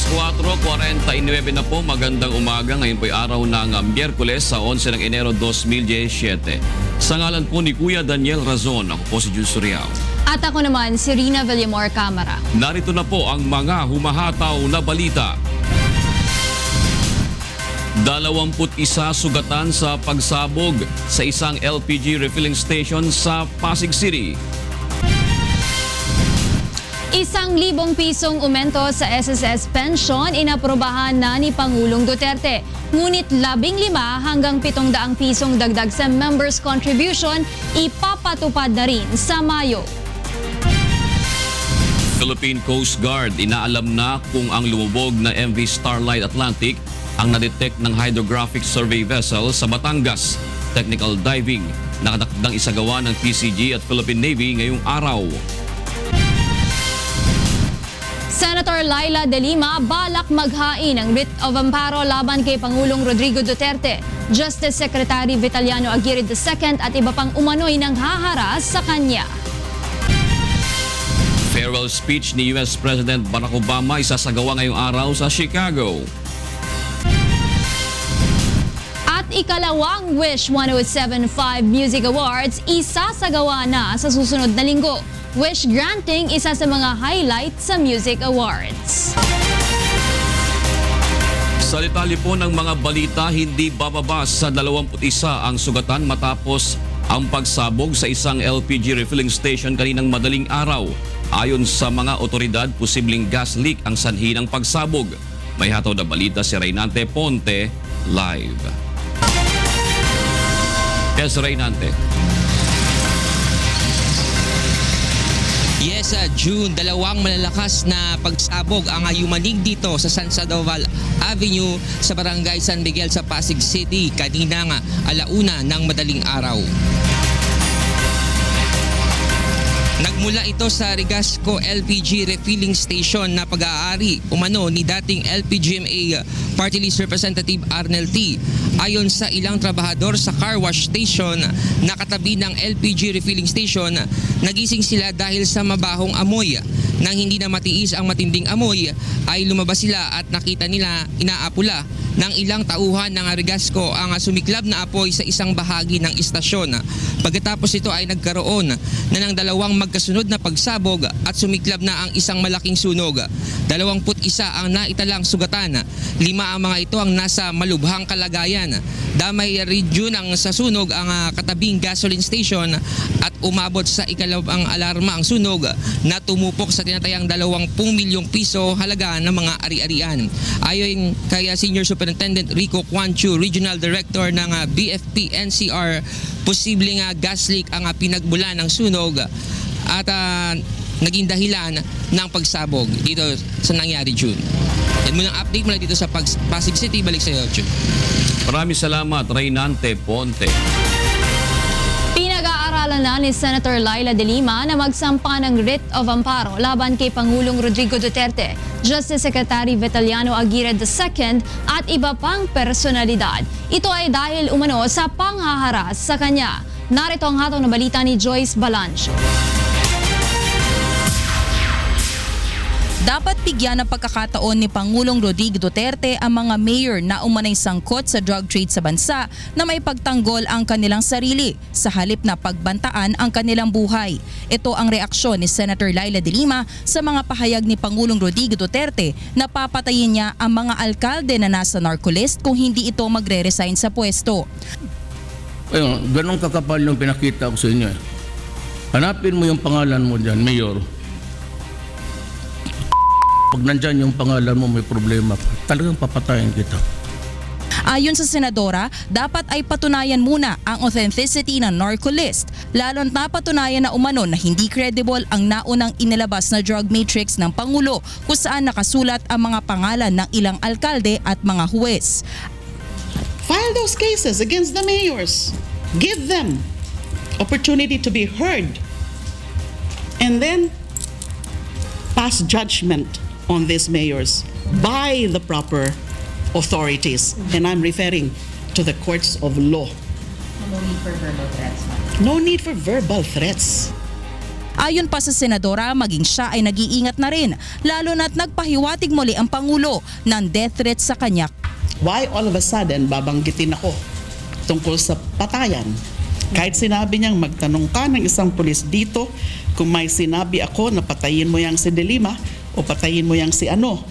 4:49 na po, magandang umaga. Ngayon po'y araw ng Miyerkules sa 11 ng Enero 2017. Sa ngalan po ni Kuya Daniel Razon, ako po si Jun Suriao. At ako naman si Rina Villamor Camara. Narito na po ang mga humahataw na balita. 21 sugatan sa pagsabog sa isang LPG refilling station sa Pasig City. 1,000 pisong umento sa SSS pension inaprobahan na ni Pangulong Duterte. Ngunit 15 hanggang 700 pisong dagdag sa members' contribution ipapatupad na rin sa Mayo. Philippine Coast Guard inaalam na kung ang lumubog na MV Starlight Atlantic ang nadetect ng hydrographic survey vessel sa Batangas. Technical diving nakatakdang isagawa ng PCG at Philippine Navy ngayong araw. Senator Laila De Lima balak maghain ng writ of amparo laban kay Pangulong Rodrigo Duterte. Justice Secretary Vitaliano Aguirre II at iba pang umano'y nang haharas sa kanya. Farewell speech ni US President Barack Obama isasagawa ngayong araw sa Chicago. At ikalawang Wish 1075 Music Awards isasagawa na sa susunod na linggo. Wish granting isa sa mga highlight sa Music Awards. Sa detalye po ng mga balita, hindi bababa sa 21 ang sugatan matapos ang pagsabog sa isang LPG refilling station kaninang madaling araw. Ayon sa mga otoridad, posibleng gas leak ang sanhi ng pagsabog. May hataw na balita si Reynante Ponte live. Yes, Reynante. Yes, June, dalawang malalakas na pagsabog ang yumanig dito sa San Sandoval Avenue sa Barangay San Miguel sa Pasig City kaninang alauna ng madaling araw. Nagmula ito sa Regasco LPG refilling station na pag-aari umano ni dating LPGMA Party List Representative Arnel T. Ayon sa ilang trabahador sa car wash station na katabi ng LPG refilling station, nagising sila dahil sa mabahong amoy. Nang hindi na matiis ang matinding amoy, ay lumabas sila at nakita nila inaapula ng ilang tauhan ng Regasco ang sumiklab na apoy sa isang bahagi ng istasyon. Pagkatapos ito ay nagkaroon na ng dalawang magkasunod na pagsabog at sumiklab na ang isang malaking sunog. 21 ang naitalang sugatan. 5 ang mga ito ang nasa malubhang kalagayan. Damay rin ang sa sunog ang katabing gasoline station at umabot sa ikalawang alarma ang sunog na tumupok sa tinatayang 20 milyong piso halaga ng mga ari-arian. Ayon kay Senior Superintendent Rico Quanchu, Regional Director ng BFP NCR, posibleng gas leak ang pinagbulan ng sunog at naging dahilan ng pagsabog dito sa nangyari, June. Yan muna ang update mula dito sa Pasig City. Balik sa iyo, June. Maraming salamat, Reynante Ponte. Pinag-aaralan na ni Senator Laila De Lima na magsampa ng writ of amparo laban kay Pangulong Rodrigo Duterte, Justice Secretary Vitaliano Aguirre II at iba pang personalidad. Ito ay dahil umano sa panghaharas sa kanya. Narito ang hataw na balita ni Joyce Balancho. Dapat bigyan ng pagkakataon ni Pangulong Rodrigo Duterte ang mga mayor na umanay sangkot sa drug trade sa bansa na may pagtanggol ang kanilang sarili sa halip na pagbantaan ang kanilang buhay. Ito ang reaksyon ni Senator Laila De Lima sa mga pahayag ni Pangulong Rodrigo Duterte na papatayin niya ang mga alkalde na nasa narcolist kung hindi ito magre-resign sa pwesto. Ayun, ganun kakapal yung pinakita ko sa inyo. Hanapin mo yung pangalan mo dyan, Mayor. Pag nandyan yung pangalan mo, may problema pa. Talagang papatayin kita. Ayon sa senadora, dapat ay patunayan muna ang authenticity ng narcolist, lalo't napatunayan na umano na hindi credible ang naunang inilabas na drug matrix ng Pangulo kung saan nakasulat ang mga pangalan ng ilang alkalde at mga huwes. File those cases against the mayors. Give them opportunity to be heard. And then pass judgment on these mayors by the proper authorities. And I'm referring to the courts of law. No need for verbal threats, ma'am. No need for verbal threats. Ayon pa sa senadora, maging siya ay nag-iingat na rin, lalo na't nagpahiwatig muli ang Pangulo ng death threat sa kanya. Why all of a sudden babanggitin ako tungkol sa patayan? Kahit sinabi niyang magtanong ka ng isang pulis dito kung may sinabi ako na patayin mo yang si De Lima o patayin mo yang si ano.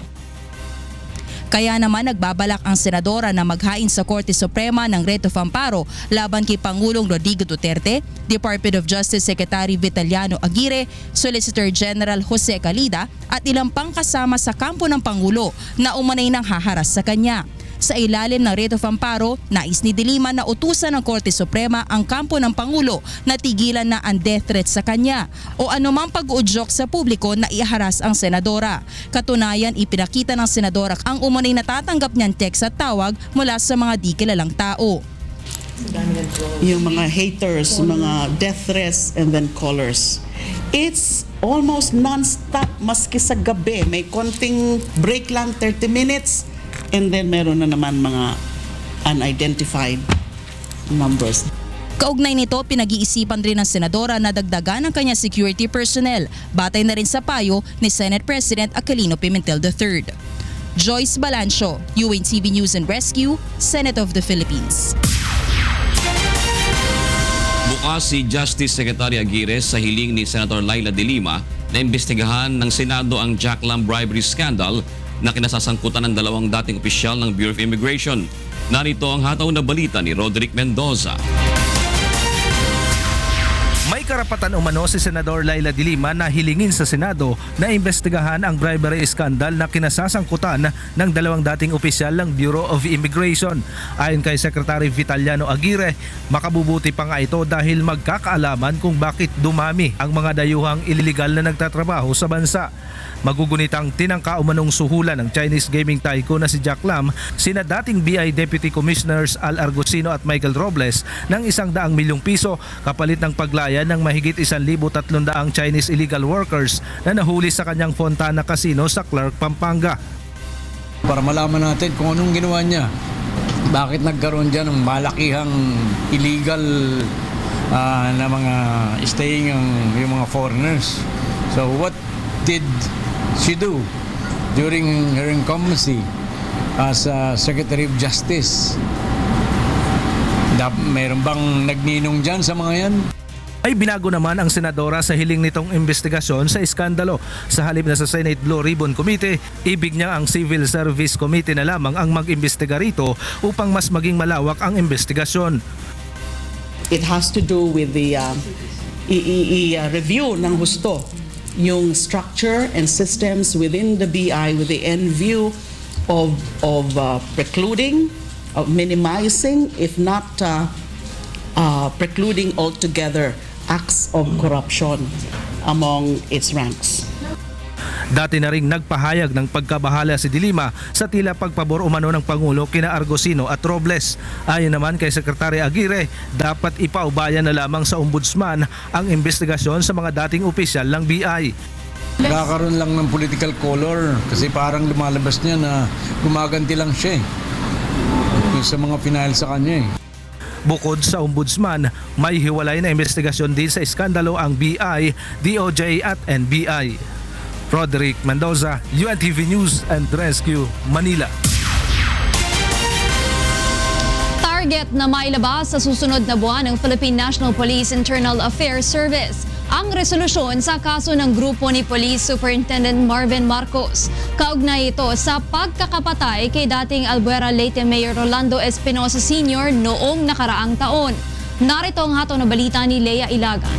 Kaya naman nagbabalak ang senadora na maghain sa Korte Suprema ng writ of amparo laban kay Pangulong Rodrigo Duterte, Department of Justice Secretary Vitaliano Aguirre, Solicitor General Jose Calida at ilang pang kasama sa kampo ng Pangulo na umanay ng haharas sa kanya. Sa ilalim ng writ of amparo, nais ni De Lima na utusan ng Korte Suprema ang kampo ng Pangulo na tigilan na ang death threat sa kanya o anumang pag-uudyok sa publiko na iharas ang senadora. Katunayan, ipinakita ng senadora ang umunay natatanggap niyang text at tawag mula sa mga di kilalang tao. Yung mga haters, mga death threats and then callers. It's almost non-stop maski sa gabi. May konting break lang, 30 minutes. And then meron na naman mga unidentified numbers. Kaugnay nito, pinag-iisipan rin ng senadora na dagdagan ang kanya security personnel, batay na rin sa payo ni Senate President Aquilino Pimentel III. Joyce Balancio, UNTV News and Rescue, Senate of the Philippines. Bukas si Justice Secretary Aguirre sa hiling ni Senator Laila De Lima na imbestigahan ng Senado ang Jack Lam bribery scandal na kinasasangkutan ng dalawang dating opisyal ng Bureau of Immigration. Narito ang hataw na balita ni Roderick Mendoza. May karapatan umano si Senador Laila De Lima na hilingin sa Senado na imbestigahan ang bribery scandal na kinasasangkutan ng dalawang dating opisyal ng Bureau of Immigration. Ayon kay Secretary Vitaliano Aguirre, makabubuti pa nga ito dahil magkakaalaman kung bakit dumami ang mga dayuhang ililegal na nagtatrabaho sa bansa. Magugunitang tinangka umanong suhulan ng Chinese gaming tycoon na si Jack Lam, sina dating BI Deputy Commissioners Al Argusino at Michael Robles ng 100 milyong piso kapalit ng paglaya ng mahigit 1,300 Chinese illegal workers na nahuli sa kanyang Fontana Casino sa Clark, Pampanga. Para malaman natin kung anong ginawa niya, bakit nagkaroon dyan ng malakihang illegal na mga staying yung mga foreigners. So what did she do during her incumbency as Secretary of Justice? Mayroon bang nagninong dyan sa mga yan? Ay binago naman ang senadora sa hiling nitong investigasyon sa iskandalo. Sa halip na sa Senate Blue Ribbon Committee, ibig niya ang Civil Service Committee na lamang ang mag-imbestiga rito upang mas maging malawak ang investigasyon. It has to do with the review ng husto yung structure and systems within the BI with the end view of precluding, of minimizing, if not precluding altogether acts of corruption among its ranks. Dati na ring nagpahayag ng pagkabahala si De Lima sa tila pagpabor umano ng Pangulo kina Argusino at Robles. Ayon naman kay Secretary Aguirre, dapat ipaubayan na lamang sa ombudsman ang investigasyon sa mga dating opisyal ng BI. Nagkakaroon lang ng political color kasi parang lumalabas niya na gumaganti lang siya sa mga final sa kanya . Bukod sa ombudsman, may hiwalay na investigasyon din sa iskandalo ang BI, DOJ at NBI. Roderick Mendoza, UNTV News and Rescue, Manila. Target na mailabas sa susunod na buwan ng Philippine National Police Internal Affairs Service ang resolusyon sa kaso ng grupo ni Police Superintendent Marvin Marcos. Kaugnay ito sa pagkakapatay kay dating Albuera Leyte Mayor Rolando Espinosa Sr. noong nakaraang taon. Narito ang hataw na balita ni Lea Ilagan.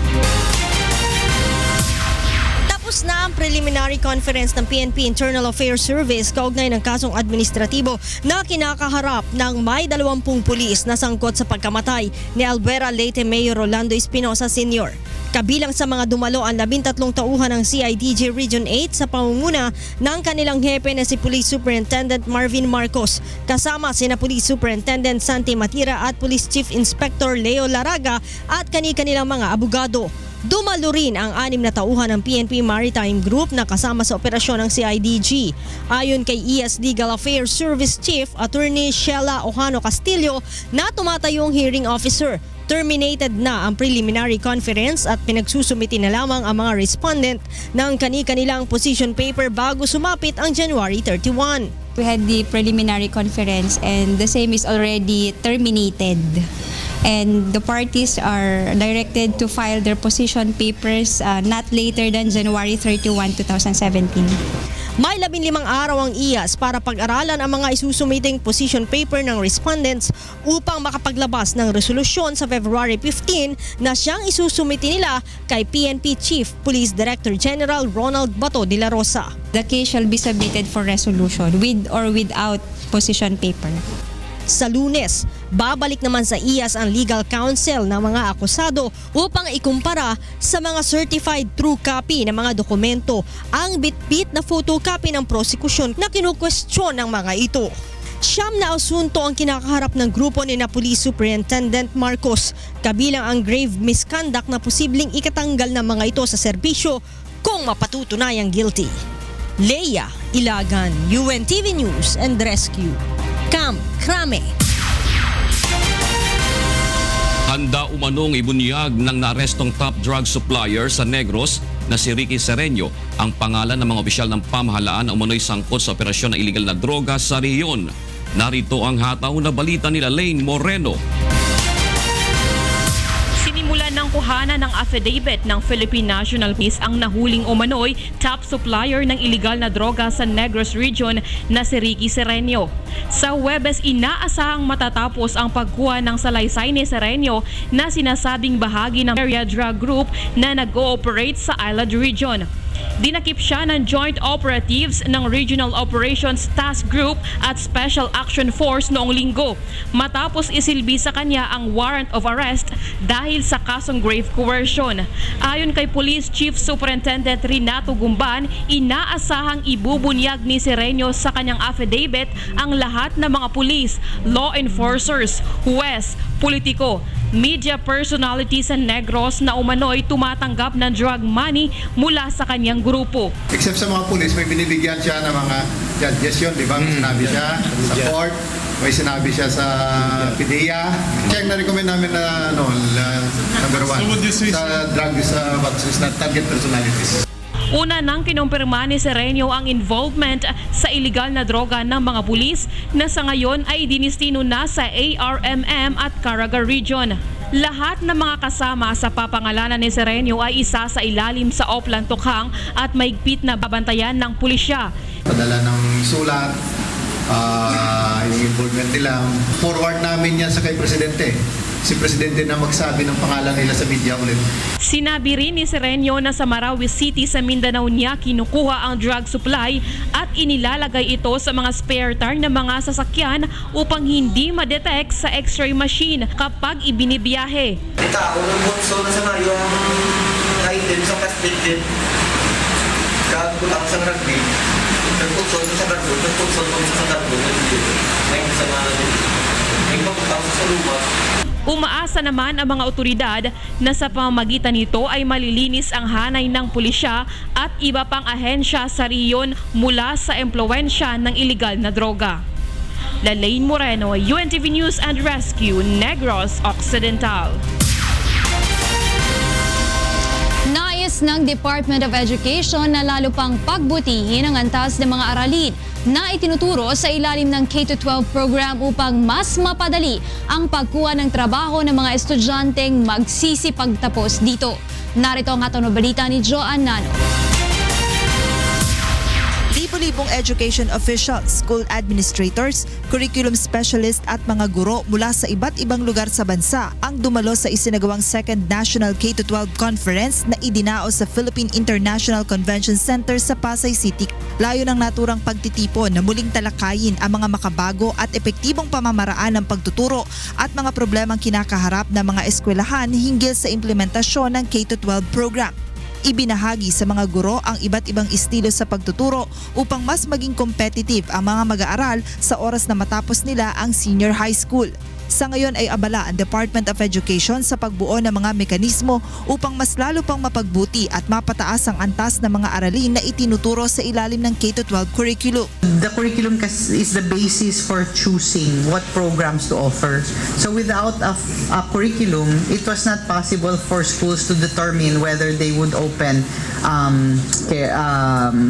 Tapos na ang preliminary conference ng PNP Internal Affairs Service kaugnay ng kasong administratibo na kinakaharap ng may 20 pulis na sangkot sa pagkamatay ni Albuera Leyte Mayor Rolando Espinosa Sr. Kabilang sa mga dumalo ang 13 tauhan ng CIDG Region 8 sa pangunguna ng kanilang hepe na si Police Superintendent Marvin Marcos, kasama sina Police Superintendent Santi Matira at Police Chief Inspector Leo Laraga at kani-kanilang mga abogado. Dumalo rin ang 6 na tauhan ng PNP Maritime Group na kasama sa operasyon ng CIDG. Ayon kay ES Legal Affairs Service Chief Attorney Sheila Ojano Castillo na tumatayong hearing officer, terminated na ang preliminary conference at pinagsusumiti na lamang ang mga respondent ng kani-kanilang position paper bago sumapit ang January 31. We had the preliminary conference and the same is already terminated. And the parties are directed to file their position papers not later than January 31, 2017. May 15 araw ang IAS para pag-aralan ang mga isusumiting position paper ng respondents upang makapaglabas ng resolusyon sa February 15 na siyang isusumiti nila kay PNP Chief Police Director General Ronald Bato de la Rosa. The case shall be submitted for resolution with or without position paper. Sa Lunes, babalik naman sa IAS ang legal counsel ng mga akusado upang ikumpara sa mga certified true copy ng mga dokumento ang bit-bit na photocopy ng prosekusyon na kinukwestiyon ng mga ito. Siyam na asunto ang kinakaharap ng grupo ni na Police Superintendent Marcos, kabilang ang grave misconduct na posibleng ikatanggal ng mga ito sa serbisyo kung mapatutunayang guilty. Leia Ilagan, UNTV News and Rescue. Camp Crame. Handa umanong ibunyag ng naarestong top drug supplier sa Negros na si Ricky Sereño ang pangalan ng mga opisyal ng pamahalaan na umano'y sangkot sa operasyon ng iligal na droga sa rehiyon. Narito ang hataw na balita nila Lane Moreno. Sinimulan ng kuhanan ng affidavit ng Philippine National Police ang nahuling umano'y top supplier ng iligal na droga sa Negros Region na si Ricky Sereño. Sa Huwebes, inaasahang matatapos ang pagkuha ng salaysay ni Sereño na sinasabing bahagi ng area drug group na nag-ooperate sa Island Region. Dinakip siya ng Joint Operatives ng Regional Operations Task Group at Special Action Force noong linggo matapos isilbi sa kanya ang warrant of arrest dahil sa kasong grave coercion. Ayon kay Police Chief Superintendent Renato Gumban, inaasahang ibubunyag ni Sereño sa kanyang affidavit ang lahat ng mga pulis, law enforcers, huwes, politiko, media personalities sa Negros na umano'y tumatanggap ng drug money mula sa kanyang grupo. Except sa mga pulis, may binibigyan siya ng mga judges yun, di ba? May sinabi siya sa court, may sinabi siya sa PDEA. Check na recommend namin na number 1 sa drugs, not target personalities. Una nang kinumpirma ni Sereño ang involvement sa iligal na droga ng mga pulis na sa ngayon ay dinistino na sa ARMM at Caraga Region. Lahat ng mga kasama sa papangalanan ni Sereño ay isa sa ilalim sa Oplan Tokhang at maigpit na babantayan ng pulisya. Padala ng sulat, yung involvement nila, forward namin yan sa kay Presidente. Si Presidente na magsabi ng pangalan nila sa media ulit. Sinabi rin ni Sereño na sa Marawi City sa Mindanao niya kinukuha ang drug supply at inilalagay ito sa mga spare tire ng mga sasakyan upang hindi ma-detect sa x-ray machine kapag ibinibiyahe. Ito ako ng bunso na sa yung item sa kasbit kagulang sa rugby. Nagpunso sa kargo, nagpunso sa kargo, ngayon sa mga pagpunta sa lupa. Umaasa naman ang mga otoridad na sa pamamagitan nito ay malilinis ang hanay ng pulisya at iba pang ahensya sa riyon mula sa impluwensya ng iligal na droga. Lalaine Moreno, UNTV News and Rescue, Negros Occidental. Nais ng Department of Education na lalo pang pagbutihin ang antas ng mga aralin na itinuturo sa ilalim ng K-12 program upang mas mapadali ang pagkuha ng trabaho ng mga estudyanteng magsisipagtapos dito. Narito ang hataw na balita ni Joanne Nano. Libo-libong education officials, school administrators, curriculum specialists at mga guro mula sa iba't ibang lugar sa bansa ang dumalo sa isinagawang Second National K-12 Conference na idinaos sa Philippine International Convention Center sa Pasay City. Layo ng naturang pagtitipon na muling talakayin ang mga makabago at epektibong pamamaraan ng pagtuturo at mga problemang kinakaharap ng mga eskwelahan hinggil sa implementasyon ng K-12 program. Ibinahagi sa mga guro ang iba't ibang estilo sa pagtuturo upang mas maging competitive ang mga mag-aaral sa oras na matapos nila ang senior high school. Sa ngayon ay abala ang Department of Education sa pagbuo ng mga mekanismo upang mas lalo pang mapagbuti at mapataas ang antas ng mga aralin na itinuturo sa ilalim ng K-12 curriculum. The curriculum is the basis for choosing what programs to offer. So without a curriculum, it was not possible for schools to determine whether they would open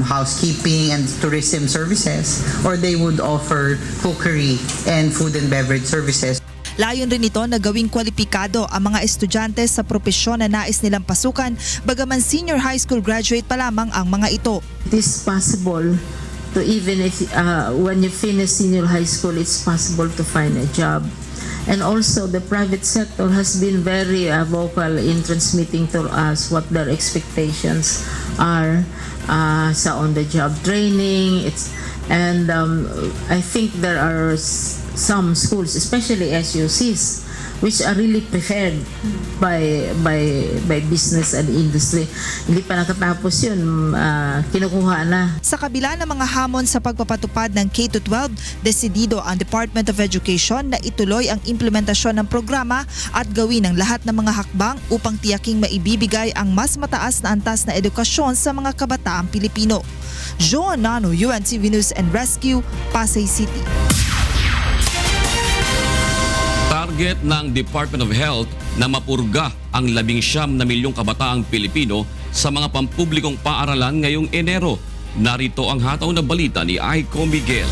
housekeeping and tourism services or they would offer cookery and food and beverage services. Layon rin ito na gawing kwalipikado ang mga estudyante sa propesyon na nais nilang pasukan, bagaman senior high school graduate pa lamang ang mga ito. It is possible to even if when you finish senior high school, it's possible to find a job. And also the private sector has been very vocal in transmitting to us what their expectations are sa on-the-job training. And I think there are some schools, especially SUCs, which are really preferred by business and industry. Hindi pa nakatapos yun, kinukuha na. Sa kabila ng mga hamon sa pagpapatupad ng K-12, desidido ang Department of Education na ituloy ang implementasyon ng programa at gawin ang lahat ng mga hakbang upang tiyaking maibibigay ang mas mataas na antas na edukasyon sa mga kabataang Pilipino. Joan Nano, UNTV News and Rescue, Pasay City. Target ng Department of Health na mapurga ang 19 milyong kabataang Pilipino sa mga pampublikong paaralan ngayong Enero. Narito ang hataw na balita ni Aiko Miguel.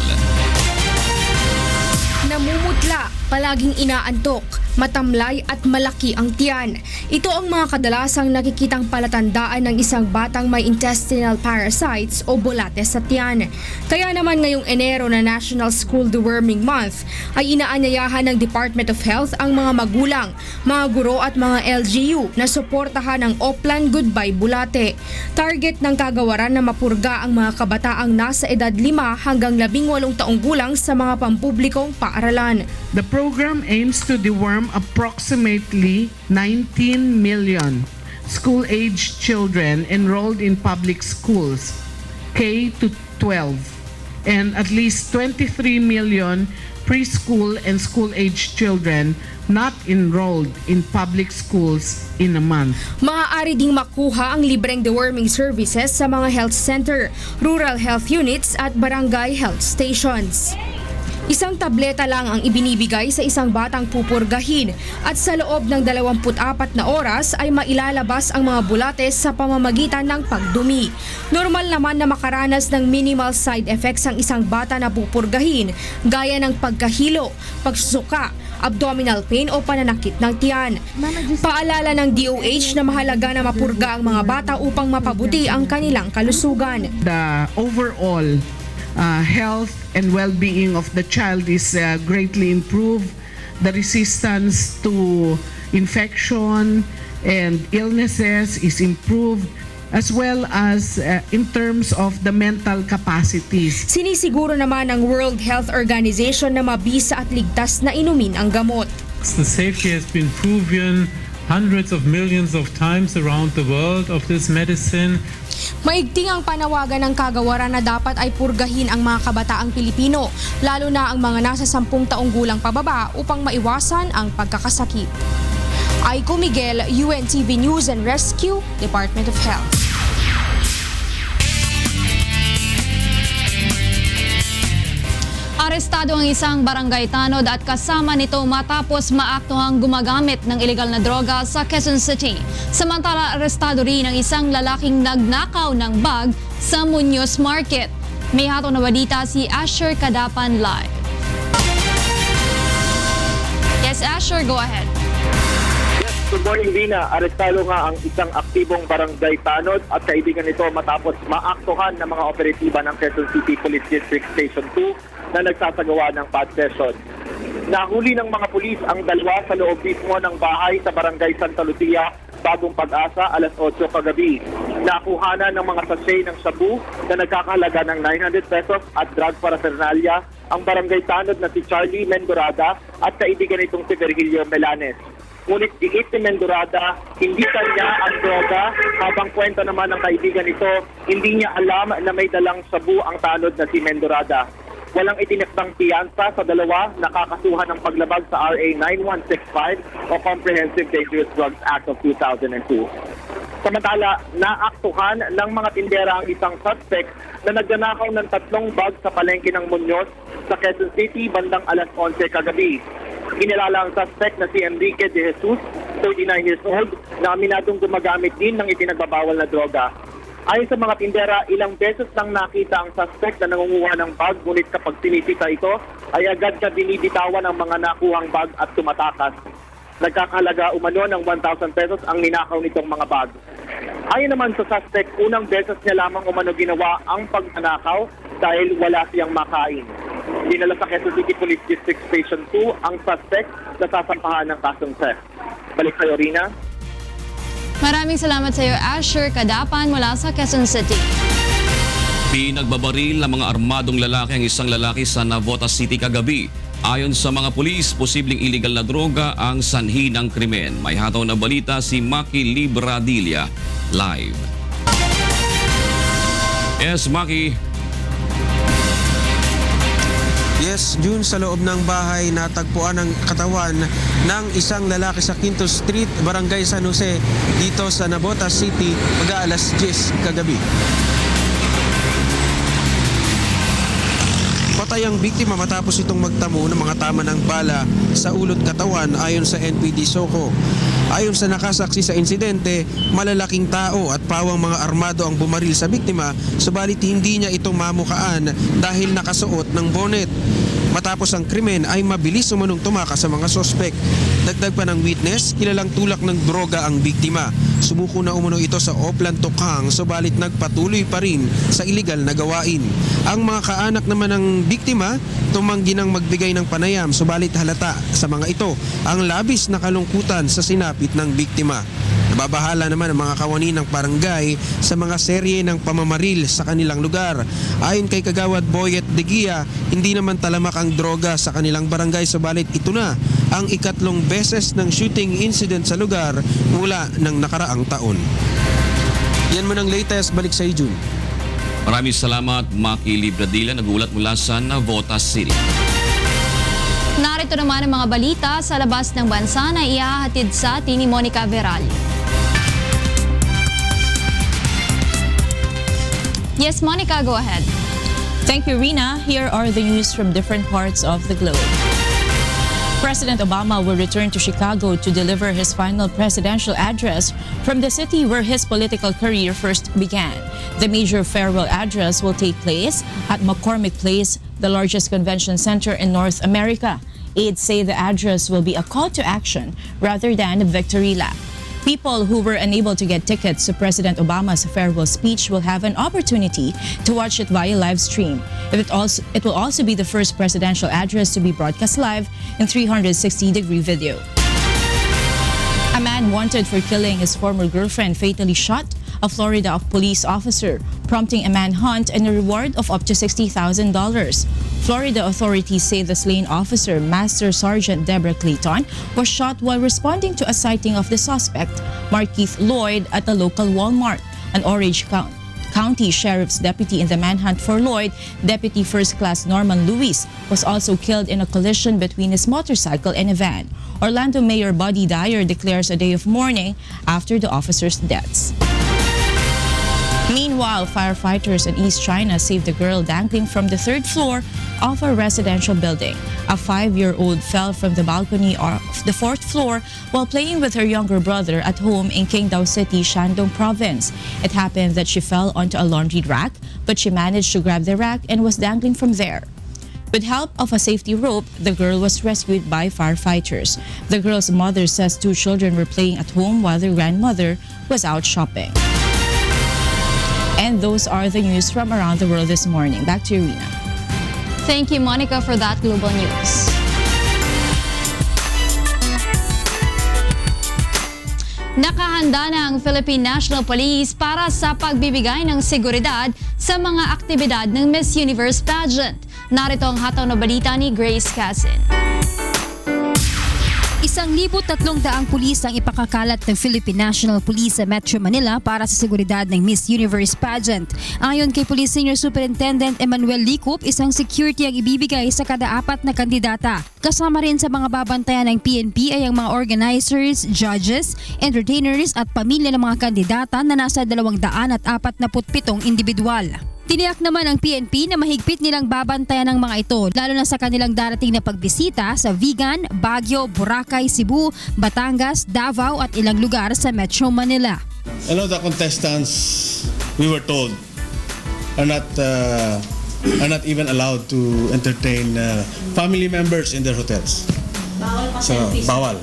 Namumutla, palaging inaantok, matamlay at malaki ang tiyan. Ito ang mga kadalasang nakikitang palatandaan ng isang batang may intestinal parasites o bolates sa tiyan. Kaya naman ngayong Enero na National School Deworming Month ay inaanyayahan ng Department of Health ang mga magulang, mga guro at mga LGU na suportahan ang Oplan Goodbye Bulate. Target ng kagawaran na mapurga ang mga kabataang nasa edad 5 hanggang 18 taong gulang sa mga pampublikong paaralan. The program aims to deworm approximately 19 million school-aged children enrolled in public schools, K to 12, and at least 23 million preschool and school-aged children not enrolled in public schools in a month. Maaari ding makuha ang libreng deworming services sa mga health center, rural health units at barangay health stations. Isang tableta lang ang ibinibigay sa isang batang pupurgahin at sa loob ng 24 na oras ay mailalabas ang mga bulates sa pamamagitan ng pagdumi. Normal naman na makaranas ng minimal side effects ang isang bata na pupurgahin gaya ng pagkahilo, pagsusuka, abdominal pain o pananakit ng tiyan. Paalala ng DOH na mahalaga na mapurga ang mga bata upang mapabuti ang kanilang kalusugan. The overall health and well-being of the child is greatly improved. The resistance to infection and illnesses is improved, as well as in terms of the mental capacities. Sinisiguro naman ng World Health Organization na mabisa at ligtas na inumin ang gamot. The safety has been proven hundreds of millions of times around the world of this medicine. Maigting ang panawagan ng kagawaran na dapat ay purgahin ang mga kabataang Pilipino, lalo na ang mga nasa 10 taong gulang pababa upang maiwasan ang pagkakasakit. Aiko Miguel, UNTV News and Rescue, Department of Health. Arestado ang isang barangay tanod at kasama nito matapos maaktuhang gumagamit ng ilegal na droga sa Quezon City. Samantala, arestado rin ang isang lalaking nagnakaw ng bag sa Muñoz Market. May hatong na balita si Asher Kadapan live. Yes, Asher, go ahead. Good morning, Dina. Arestado nga ang isang aktibong barangay tanod at kaibigan nito matapos maaktuhan ng mga operatiba ng Quezon City Police District Station 2 na nagsasagawa ng pad session. Nahuli ng mga pulis ang dalawa sa loob mismo ng bahay sa barangay Santa Lucia, Bagong Pag-asa, alas 8 kagabi. Nakuhanan ng mga sachet ng shabu na nagkakahalaga ng 900 pesos at drug paraphernalia ang barangay tanod na si Charlie Mendorada at kaibigan nitong si Virgilio Melanes. Ngunit diit ni Mendorada, hindi kanya ang droga, habang kwento naman ng kaibigan nito, hindi niya alam na may dalang shabu ang tanod na si Mendorada. walang itinakdang piyansa sa dalawa na kakasuhan ng paglabag sa RA 9165 o Comprehensive Dangerous Drugs Act of 2002. Samantala, naaktuhan ng mga tindera ang isang suspect na nagnanakaw ng 3 bag sa palengke ng Muñoz sa Quezon City bandang alas 11 kagabi. Kinilala ang suspect na si Enrique de Jesus, 39 years old, na aminadong gumagamit din ng itinagbabawal na droga. Ayon sa mga tindera, ilang beses nang nakita ang suspect na nangunguha ng bag, ngunit kapag sinisita ito, ay agad na binibitawan ang mga nakuhang bag at tumatakas. Nagkakahalaga umano ng 1,000 pesos ang ninakaw nitong mga bag. Ayon naman sa suspect, unang beses niya lamang umano ginawa ang pagnanakaw dahil wala siyang makain. Dinala sa Quezon City Police District Station 2 ang suspect na sasampahan ng kasong theft. Balik kayo, Rina. Maraming salamat sa iyo, Asher Kadapan mula sa Quezon City. Pinagbabaril ng mga armadong lalaki ang isang lalaki sa Navotas City kagabi. Ayon sa mga pulis, posibleng illegal na droga ang sanhi ng krimen. May hataw na balita si Maki Libradilla live. Yes, Maki. Yes, June, sa loob ng bahay natagpuan ang katawan ng isang lalaki sa Quinto Street, Barangay San Jose, dito sa Navotas City, mag-aalas 10 kagabi. Patay ang biktima matapos itong magtamo ng mga tama ng bala sa ulot katawan ayon sa NPD SOCO. Ayon sa nakasaksi sa insidente, malalaking tao at pawang mga armado ang bumaril sa biktima, subalit hindi niya ito mamukaan dahil nakasuot ng bonnet. Matapos ang krimen ay mabilis umanong tumakas sa mga sospek. Dagdag pa ng witness, kilalang tulak ng droga ang biktima. Sumuko na umano ito sa Oplan Tokhang, subalit nagpatuloy pa rin sa iligal na gawain. Ang mga kaanak naman ng biktima tumanggi ng magbigay ng panayam, subalit halata sa mga ito ang labis na kalungkutan sa sinapit ng biktima. Nababahala naman ang mga kawani ng barangay sa mga serye ng pamamaril sa kanilang lugar. Ayon kay Kagawad Boyet de Gia, hindi naman talamak ang droga sa kanilang barangay, subalit ito na ang ikatlong beses ng shooting incident sa lugar mula ng nakaraang taon. Yan mo ng latest, balik sa June. Maraming salamat, Maki Libradilla, nagulat mula sa Navotas City. Narito naman ang mga balita sa labas ng bansa na ihahatid sa atin ni Monica Veral. Yes, Monica, go ahead. Thank you, Rina. Here are the news from different parts of the globe. President Obama will return to Chicago to deliver his final presidential address from the city where his political career first began. The major farewell address will take place at McCormick Place, the largest convention center in North America. Aides say the address will be a call to action rather than a victory lap. People who were unable to get tickets to President Obama's farewell speech will have an opportunity to watch it via live stream. It will also be the first presidential address to be broadcast live in 360-degree video. A man wanted for killing his former girlfriend fatally shot a Florida police officer, prompting a manhunt and a reward of up to $60,000. Florida authorities say the slain officer, Master Sergeant Deborah Clayton, was shot while responding to a sighting of the suspect, Markeith Lloyd, at a local Walmart. An Orange County Sheriff's deputy in the manhunt for Lloyd, Deputy First Class Norman Lewis, was also killed in a collision between his motorcycle and a van. Orlando Mayor Buddy Dyer declares a day of mourning after the officers' deaths. Meanwhile, firefighters in East China saved a girl dangling from the 3rd floor of a residential building. A 5-year-old fell from the balcony of the 4th floor while playing with her younger brother at home in Qingdao City, Shandong Province. It happened that she fell onto a laundry rack, but she managed to grab the rack and was dangling from there. With help of a safety rope, the girl was rescued by firefighters. The girl's mother says 2 children were playing at home while their grandmother was out shopping. And those are the news from around the world this morning. Back to you, Rina. Thank you, Monica, for that global news. Nakahanda na ang Philippine National Police para sa pagbibigay ng seguridad sa mga aktibidad ng Miss Universe pageant. Narito ang hataw na balita ni Grace Casin. 1,300 pulis ang ipakakalat ng Philippine National Police sa Metro Manila para sa seguridad ng Miss Universe pageant. Ayon kay Police Senior Superintendent Emmanuel Licup, isang security ang ibibigay sa kada 4 na kandidata. Kasama rin sa mga babantayan ng PNP ay ang mga organizers, judges, entertainers at pamilya ng mga kandidata na nasa 247 individual. Tiniyak naman ng PNP na mahigpit nilang babantayan ng mga ito, lalo na sa kanilang darating na pagbisita sa Vigan, Baguio, Boracay, Cebu, Batangas, Davao at ilang lugar sa Metro Manila. A lot of the contestants, we were told, are not even allowed to entertain family members in their hotels. So, bawal.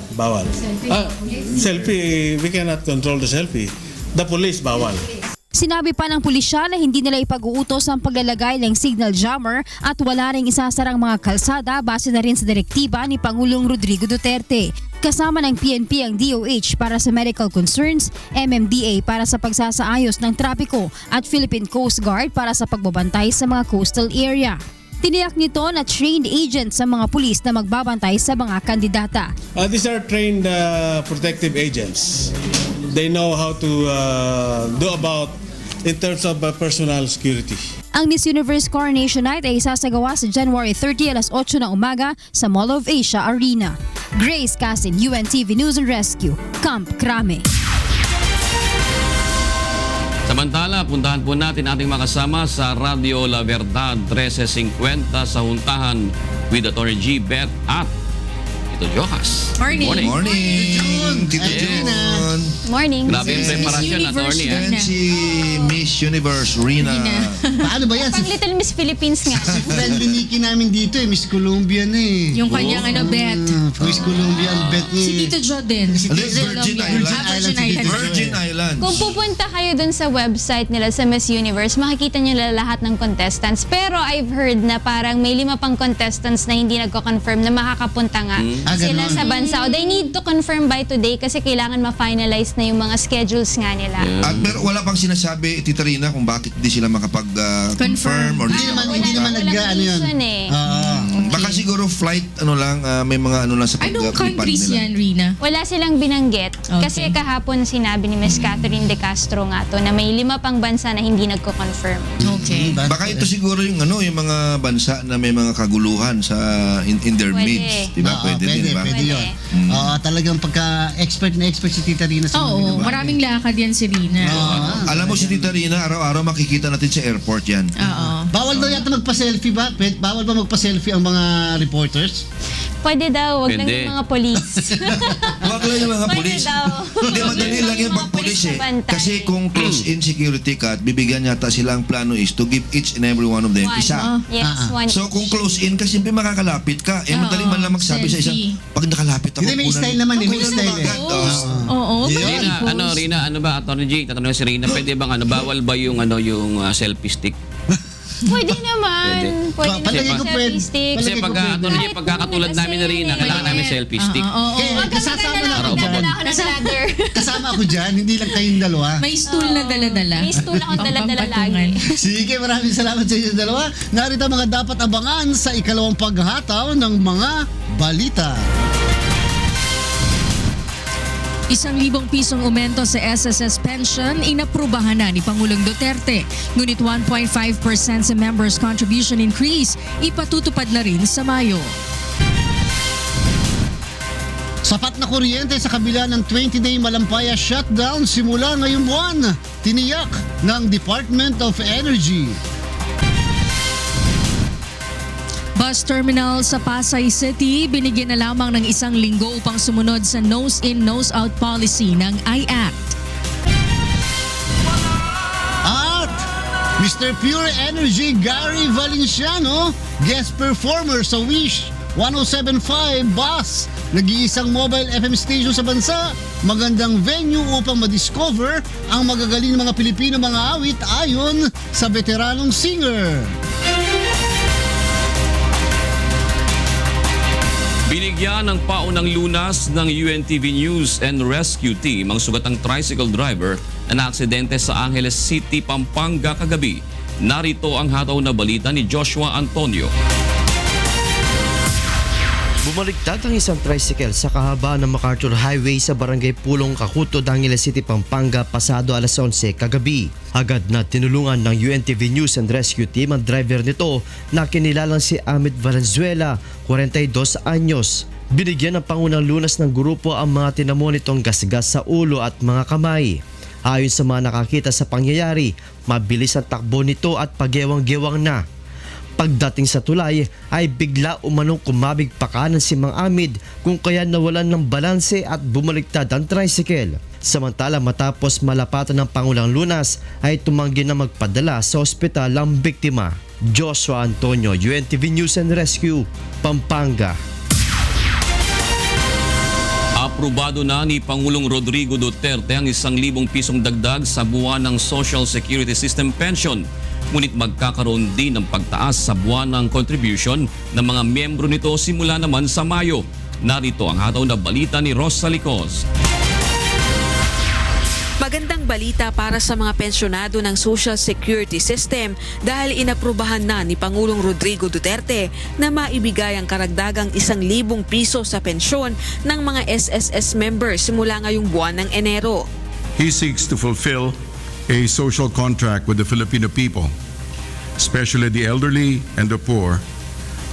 Selfie, we cannot control the selfie. The police, bawal. Sinabi pa ng pulisya na hindi nila ipag-uutos ang paglalagay ng signal jammer at wala ring isasarang mga kalsada base na rin sa direktiba ni Pangulong Rodrigo Duterte. Kasama ng PNP ang DOH para sa medical concerns, MMDA para sa pagsasaayos ng trapiko at Philippine Coast Guard para sa pagbabantay sa mga coastal area. Tiniyak nito na trained agents sa mga pulis na magbabantay sa mga kandidata. These are trained protective agents. They know how to do about in terms of personal security. Ang Miss Universe Coronation Night ay isasagawa sa January 30 alas 8 ng umaga sa Mall of Asia Arena. Grace Casin, UNTV News and Rescue, Camp Crame. Samantala, puntahan po natin ating makasama sa Radio La Verdad 1350 sa Huntahan with Atty. G. Beth at Tito Jokas. Morning. Tito Jun. Morning. Grabe yung preparasyon, attorney. Si Miss Universe, Rina. Paano ba yan? Pang Little Miss Philippines nga. Dahil biniki namin dito Miss Columbia na eh. Yung kanyang bet. Miss Columbia ang bet niya. Si Tito Jordan. Virgin Islands. Kung pupunta kayo dun sa website nila sa Miss Universe, makikita nyo lahat ng contestants. Pero I've heard na parang may 5 pang contestants na hindi nagko-confirm na makakapunta nga sila sa bansa. O they need to confirm by today kasi kailangan ma-finalize na yung mga schedules nga nila. At pero wala pang sinasabi, Tita Rina, kung bakit di sila makapag-confirm or hindi naman nag-ano yun. Baka siguro flight, may mga lang sa Anong countries yan, Rina? Wala silang binanggit. Kasi kahapon sinabi ni Ms. Catherine De Castro nga to na may 5 pang bansa na hindi nagko-confirm. Okay. Baka ito siguro yung mga bansa na may mga kaguluhan sa in their midst, di ba? Pwede yun. Talagang pagka-expert si Tita Rina sa Oo, maraming lakad yan si Rina. Alam mo si Tita Rina, araw-araw makikita natin sa airport yan. Bawal daw yata magpa-selfie ba? Bawal ba magpa-selfie ang mga reporters? Pwede daw, wag lang yung mga police. Wag lang yung mga police. Hindi, madali lang yung pag-police eh. Kasi kung close-in security ka at bibigyan yata sila ang plano is to give each and every one of them isa. Yes, one. So kung close-in ka, siyempre makakalapit ka. Madali man lang magsabi sa isang, pag nakalapit ako, may style naman eh. May style eh. Oo. Rina, ano ba, Atty. G, tatanungin si Rina, pwede bang bawal ba yung selfie stick? Pwede naman. Pwede selfie stick. Kasi pagkakatulad namin ni Rina, kailangan namin selfie stick. Kasama ako dyan, hindi lang kayong dalawa. May stool na dala-dala. May stool akong dala-dala lagi. Sige, maraming salamat sa inyo dalawa. Narito mga dapat abangan sa ikalawang paghataw ng mga balita. 1,000 pisong aumento sa SSS pension inaprubahan na ni Pangulong Duterte. Ngunit 1.5% sa members' contribution increase ipatutupad na rin sa Mayo. Sapat na kuryente sa kabila ng 20-day Malampaya shutdown simula ngayong buwan. Tiniyak ng Department of Energy. Bus terminal sa Pasay City, binigyan na lamang ng 1 linggo upang sumunod sa nose-in, nose-out policy ng I-Act. At Mr. Pure Energy Gary Valenciano, guest performer sa Wish 107.5 Bus, nag-iisang mobile FM station sa bansa, magandang venue upang madiscover ang magagaling mga Pilipino mga awit ayon sa veteranong singer. Binigyan ng paunang lunas ng UNTV News and Rescue Team ang sugatang tricycle driver na naaksidente sa Angeles City, Pampanga kagabi. Narito ang hataw na balita ni Joshua Antonio. Bumaligtad ang isang tricycle sa kahabaan ng MacArthur Highway sa Barangay Pulong, Cacuto, Dangilan City, Pampanga pasado alas 11 kagabi. Agad na tinulungan ng UNTV News and Rescue Team ang driver nito na kinilalang si Amit Valenzuela, 42 anyos. Binigyan ng pangunang lunas ng grupo ang mga tinamo nitong gasgas sa ulo at mga kamay. Ayon sa mga nakakita sa pangyayari, mabilis ang takbo nito at pagyewang-gewang na. Pagdating sa tulay ay bigla umanong kumabig pa kanan si Mang Amid kung kaya nawalan ng balanse at bumaliktad ang tricycle. Samantala matapos malapatan ng pangulang lunas ay tumanggi na magpadala sa ospital ang biktima. Joshua Antonio, UNTV News and Rescue, Pampanga. Aprobado na ni Pangulong Rodrigo Duterte ang 1,000 pisong dagdag sa buwan ng Social Security System pension. Ngunit magkakaroon din ng pagtaas sa buwan ng contribution ng mga miyembro nito simula naman sa Mayo. Narito ang hataw na balita ni Rosa Licos. Magandang balita para sa mga pensyonado ng Social Security System dahil inaprubahan na ni Pangulong Rodrigo Duterte na maibigay ang karagdagang 1,000 piso sa pensyon ng mga SSS members simula ngayong buwan ng Enero. He seeks to fulfill a social contract with the Filipino people, especially the elderly and the poor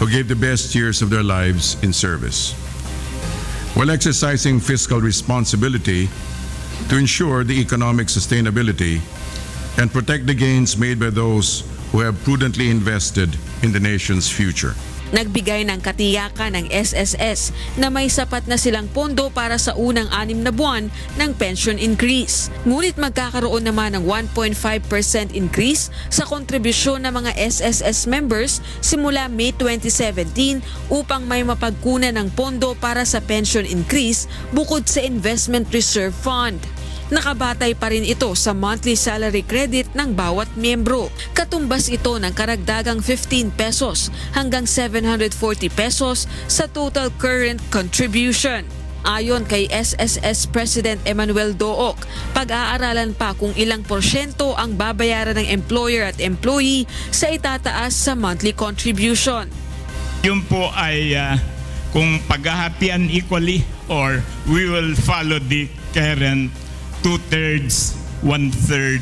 who gave the best years of their lives in service, while exercising fiscal responsibility to ensure the economic sustainability and protect the gains made by those who have prudently invested in the nation's future. Nagbigay ng katiyakan ng SSS na may sapat na silang pondo para sa unang 6 na buwan ng pension increase. Ngunit magkakaroon naman ng 1.5% increase sa kontribusyon ng mga SSS members simula May 2017 upang may mapagkunan ng pondo para sa pension increase bukod sa Investment Reserve Fund. Nakabatay pa rin ito sa monthly salary credit ng bawat miyembro. Katumbas ito ng karagdagang 15 pesos hanggang 740 pesos sa total current contribution. Ayon kay SSS President Emmanuel Dook, pag-aaralan pa kung ilang porsyento ang babayaran ng employer at employee sa itataas sa monthly contribution. Yun po ay kung paghahapian equally or we will follow the current 2/3, 1/3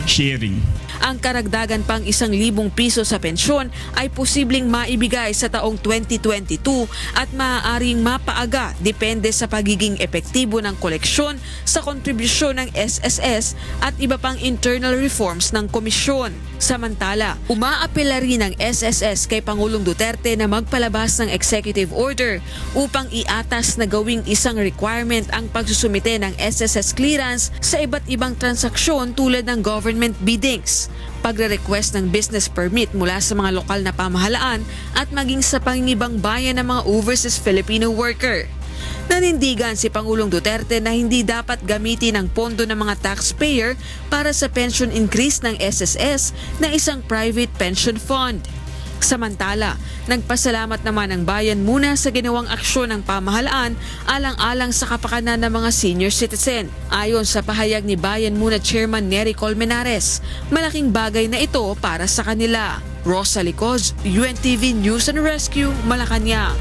sharing. Ang karagdagan pang 1,000 piso sa pensyon ay posibleng maibigay sa taong 2022 at maaaring mapaaga depende sa pagiging epektibo ng koleksyon sa kontribusyon ng SSS at iba pang internal reforms ng komisyon. Samantala, umaapela rin ng SSS kay Pangulong Duterte na magpalabas ng executive order upang iatas na gawing isang requirement ang pagsusumite ng SSS clearance sa iba't ibang transaksyon tulad ng government biddings, pagre-request ng business permit mula sa mga lokal na pamahalaan at maging sa pangingibang bayan ng mga overseas Filipino worker. Nanindigan si Pangulong Duterte na hindi dapat gamitin ang pondo ng mga taxpayer para sa pension increase ng SSS na isang private pension fund. Samantala, nagpasalamat naman ang bayan muna sa ginawang aksyon ng pamahalaan alang-alang sa kapakanan ng mga senior citizen. Ayon sa pahayag ni Bayan Muna Chairman Nery Colmenares, malaking bagay na ito para sa kanila. Rosa Licos, UNTV News and Rescue, Malacanang.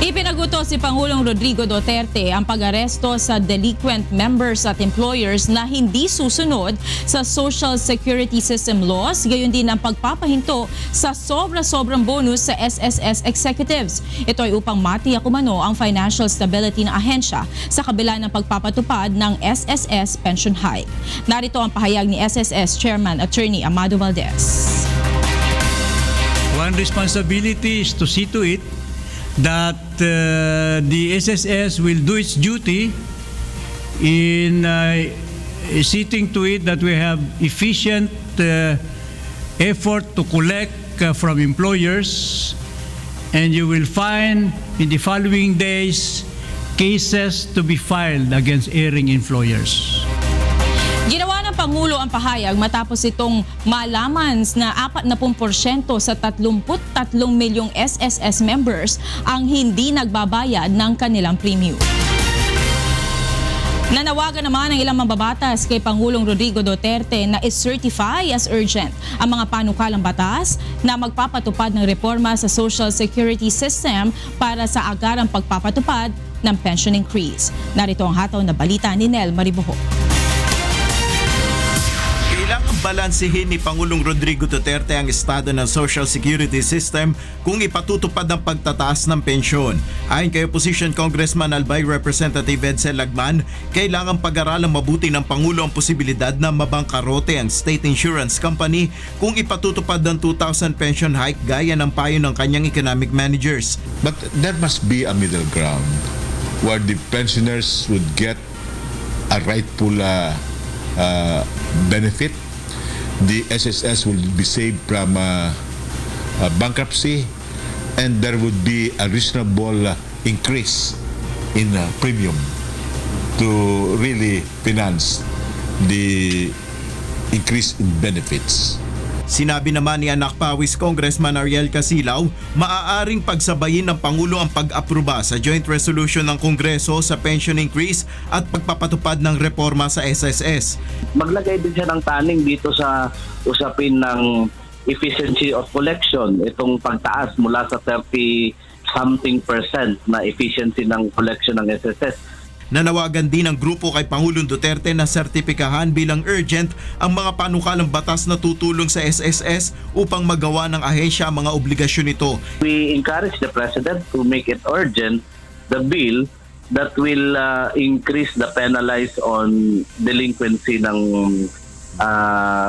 Ipinagutos si Pangulong Rodrigo Duterte ang pag-aresto sa delinquent members at employers na hindi susunod sa Social Security System laws, gayon din ang pagpapahinto sa sobra-sobrang bonus sa SSS executives. Ito ay upang matiyak umano ang financial stability ng ahensya sa kabila ng pagpapatupad ng SSS pension hike. Narito ang pahayag ni SSS Chairman Attorney Amado Valdez. One responsibility is to see to it that the SSS will do its duty in seeing to it that we have efficient effort to collect from employers, and you will find in the following days cases to be filed against erring employers. Ginawa ng Pangulo ang pahayag matapos itong malaman na 40% sa 33 milyong SSS members ang hindi nagbabayad ng kanilang premium. Nanawagan naman ang ilang mambabatas kay Pangulong Rodrigo Duterte na i-certify as urgent ang mga panukalang batas na magpapatupad ng reforma sa Social Security System para sa agarang pagpapatupad ng pension increase. Narito ang hataw na balita ni Nel Maribojo. Kailangang balansehin ni Pangulong Rodrigo Duterte ang estado ng Social Security System kung ipatutupad ang pagtataas ng pensyon. Ayon kay Opposition Congressman Albay Representative Edsel Lagman, kailangang pag-aralang mabuti ng Pangulo ang posibilidad na mabangkarote ang State Insurance Company kung ipatutupad ng 2,000 pension hike gaya ng payo ng kanyang economic managers. But there must be a middle ground where the pensioners would get a rightful benefit. The SSS will be saved from bankruptcy, and there would be a reasonable increase in premium to really finance the increase in benefits. Sinabi naman ni Anak Pawis Congressman Ariel Casilaw, maaaring pagsabayin ng Pangulo ang pag-aproba sa joint resolution ng Kongreso sa pension increase at pagpapatupad ng reforma sa SSS. Maglagay din siya ng taning dito sa usapin ng efficiency of collection, itong pagtaas mula sa 30-something% na efficiency ng collection ng SSS. Nanawagan din ng grupo kay Pangulong Duterte na sertipikahan bilang urgent ang mga panukalang batas na tutulong sa SSS upang magawa ng ahensya ang mga obligasyon nito. We encourage the President to make it urgent, the bill that will increase the penalize on delinquency ng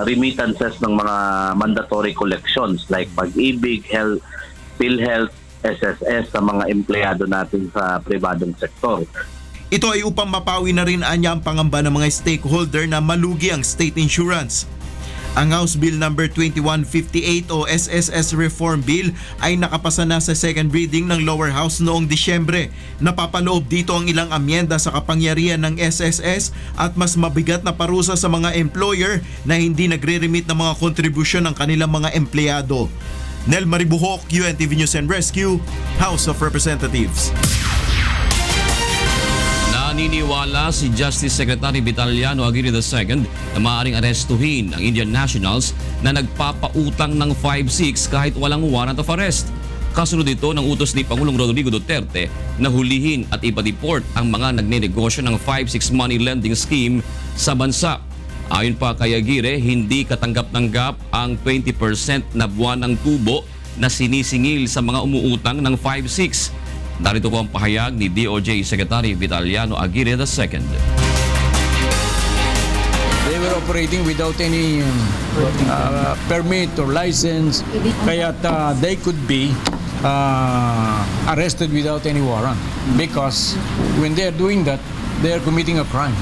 remittances ng mga mandatory collections like Pag-ibig, Health, PhilHealth, SSS sa mga empleyado natin sa pribadong sektor. Ito ay upang mapawi na rin anya ang pangamba ng mga stakeholder na malugi ang state insurance. Ang House Bill No. 2158 o SSS Reform Bill ay nakapasa na sa second reading ng lower house noong Disyembre. Napapaloob dito ang ilang amyenda sa kapangyarihan ng SSS at mas mabigat na parusa sa mga employer na hindi nagre-remit ng mga kontribusyon ng kanilang mga empleyado. Nel Maribuhok, UNTV News and Rescue, House of Representatives. Naniniwala si Justice Secretary Vitaliano Aguirre II na maaaring arestuhin ang Indian nationals na nagpapautang ng 5-6 kahit walang warrant of arrest. Kasunod ito ng utos ni Pangulong Rodrigo Duterte na hulihin at ipa-deport ang mga nagnenegosyo ng 5-6 money lending scheme sa bansa. Ayon pa kay Aguirre, hindi katanggap-tanggap ang 20% na buwan ng tubo na sinisingil sa mga umuutang ng 5-6. Narito po ang pahayag ni DOJ Secretary Vitaliano Aguirre II. They were operating without any permit or license, kaya they could be arrested without any warrant because when they are doing that, they are committing a crime.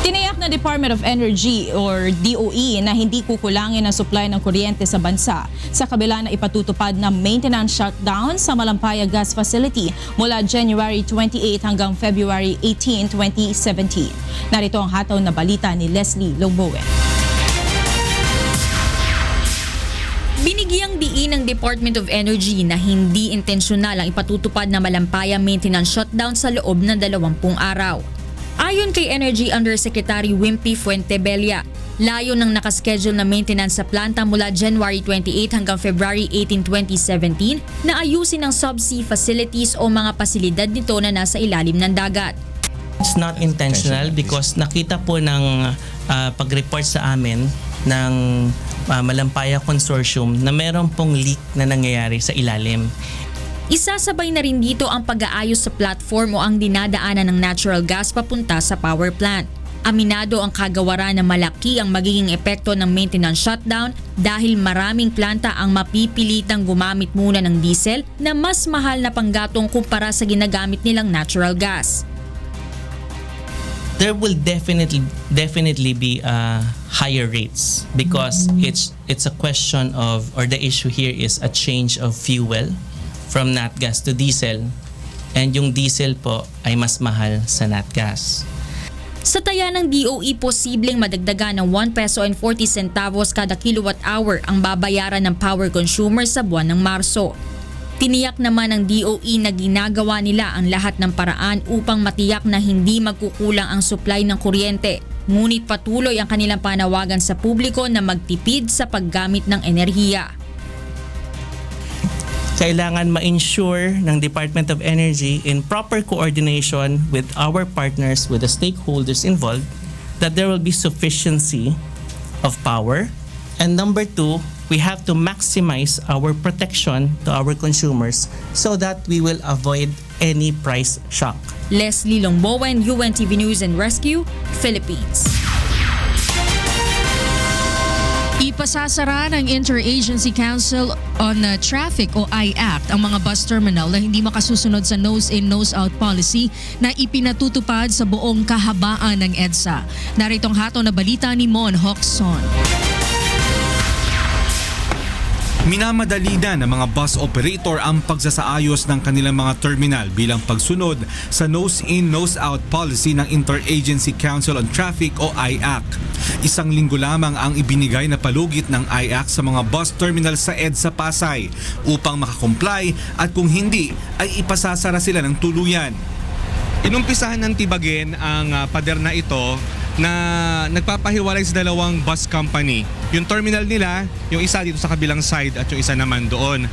Tiniyak na Department of Energy or DOE na hindi kukulangin ang supply ng kuryente sa bansa sa kabila na ipatutupad na maintenance shutdown sa Malampaya Gas Facility mula January 28 hanggang February 18, 2017. Narito ang hataw na balita ni Leslie Longbowen. Binigyang diin ng Department of Energy na hindi intensyonal ang ipatutupad na Malampaya maintenance shutdown sa loob ng 20 araw. Ayon kay Energy Undersecretary Wimpy Fuentebella, layo ng nakaschedule na maintenance sa planta mula January 28 hanggang February 18, 2017 na ayusin ang subsea facilities o mga pasilidad nito na nasa ilalim ng dagat. It's not intentional because nakita po ng pag-report sa amin ng Malampaya Consortium na meron pong leak na nangyayari sa ilalim. Isasabay na rin dito ang pag-aayos sa platform o ang dinadaanan ng natural gas papunta sa power plant. Aminado ang kagawaran na malaki ang magiging epekto ng maintenance shutdown dahil maraming planta ang mapipilitang gumamit muna ng diesel na mas mahal na panggatong kumpara sa ginagamit nilang natural gas. There will definitely be higher rates because it's a question of, or the issue here is a change of fuel from nat gas to diesel, and yung diesel po ay mas mahal sa nat gas. Sa taya ng DOE, posibleng madagdagan ng 1 peso and 40 centavos kada kilowatt hour ang babayaran ng power consumer sa buwan ng Marso. Tiniyak naman ng DOE na ginagawa nila ang lahat ng paraan upang matiyak na hindi magkukulang ang supply ng kuryente. Ngunit patuloy ang kanilang panawagan sa publiko na magtipid sa paggamit ng enerhiya. Kailangan ma-ensure ng Department of Energy in proper coordination with our partners, with the stakeholders involved, that there will be sufficiency of power. And number two, we have to maximize our protection to our consumers so that we will avoid any price shock. Leslie Longbowen, UNTV News and Rescue, Philippines. Ipasasara ng Interagency Council on Traffic o IACT ang mga bus terminal na hindi makasusunod sa nose-in, nose-out policy na ipinatutupad sa buong kahabaan ng EDSA. Narito ang hatol na balita ni Mon Hokson. Minamadali na ng mga bus operator ang pagsasaayos ng kanilang mga terminal bilang pagsunod sa nose-in, nose-out policy ng Interagency Council on Traffic o IACT. Isang linggo lamang ang ibinigay na palugit ng IACT sa mga bus terminal sa EDSA Pasay upang makakomply at kung hindi ay ipasasara sila ng tuluyan. Inumpisahan ng Tibagen ang pader na ito na nagpapahiwalay sa dalawang bus company. Yung terminal nila, yung isa dito sa kabilang side at yung isa naman doon.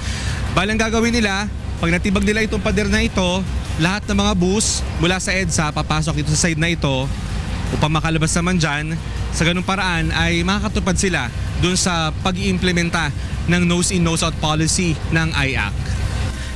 Balang gagawin nila, pag natibag nila itong pader na ito, lahat ng mga bus mula sa EDSA papasok dito sa side na ito upang makalabas naman dyan. Sa ganung paraan ay makakatupad sila dun sa pag-iimplementa ng nose-in, nose-out policy ng IACT.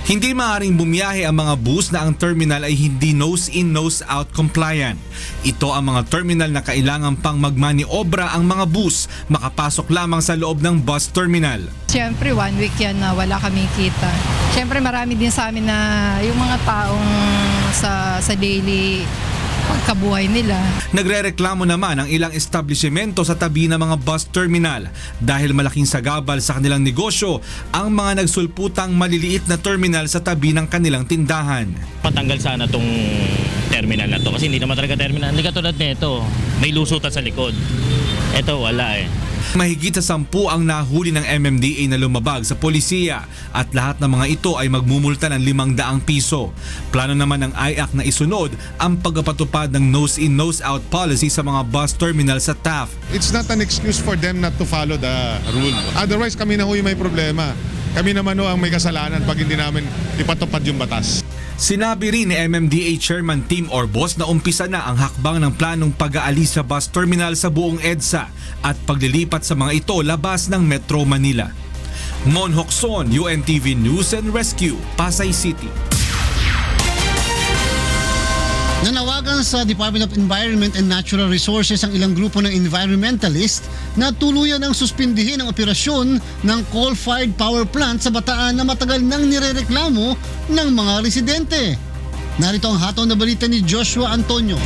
Hindi maaaring bumiyahe ang mga bus na ang terminal ay hindi nose-in, nose-out compliant. Ito ang mga terminal na kailangan pang magmaniobra ang mga bus makapasok lamang sa loob ng bus terminal. Siyempre, 1 week yan na wala kaming kita. Siyempre, marami din sa amin na yung mga taong sa daily pagkabuhay nila. Nagrereklamo naman ang ilang establishmento sa tabi ng mga bus terminal dahil malaking sagabal sa kanilang negosyo ang mga nagsulputang maliliit na terminal sa tabi ng kanilang tindahan. Patanggal sana tong terminal na to kasi hindi naman talaga terminal. Hindi katulad nito, may lusutan sa likod. Ito wala eh. Mahigit sa 10 ang nahuli ng MMDA na lumabag sa polisiya at lahat ng mga ito ay magmumulta ng 500 piso. Plano naman ng IACT na isunod ang pagpapatupad ng nose-in, nose-out policy sa mga bus terminal sa Taft. It's not an excuse for them not to follow the rule. Otherwise kami na ho yung may problema. Kami naman ho ang may kasalanan pag hindi namin ipatupad yung batas. Sinabi rin ni MMDA Chairman Tim Orbos na umpisa na ang hakbang ng planong pag-aalis sa bus terminal sa buong EDSA at paglilipat sa mga ito labas ng Metro Manila. Mon Hokson, UNTV News and Rescue, Pasay City. Nanawagan sa Department of Environment and Natural Resources ang ilang grupo ng environmentalist na tuluyan ang suspindihin ang operasyon ng coal-fired power plant sa Bataan na matagal nang nirereklamo ng mga residente. Narito ang hatol na balita ni Joshua Antonio.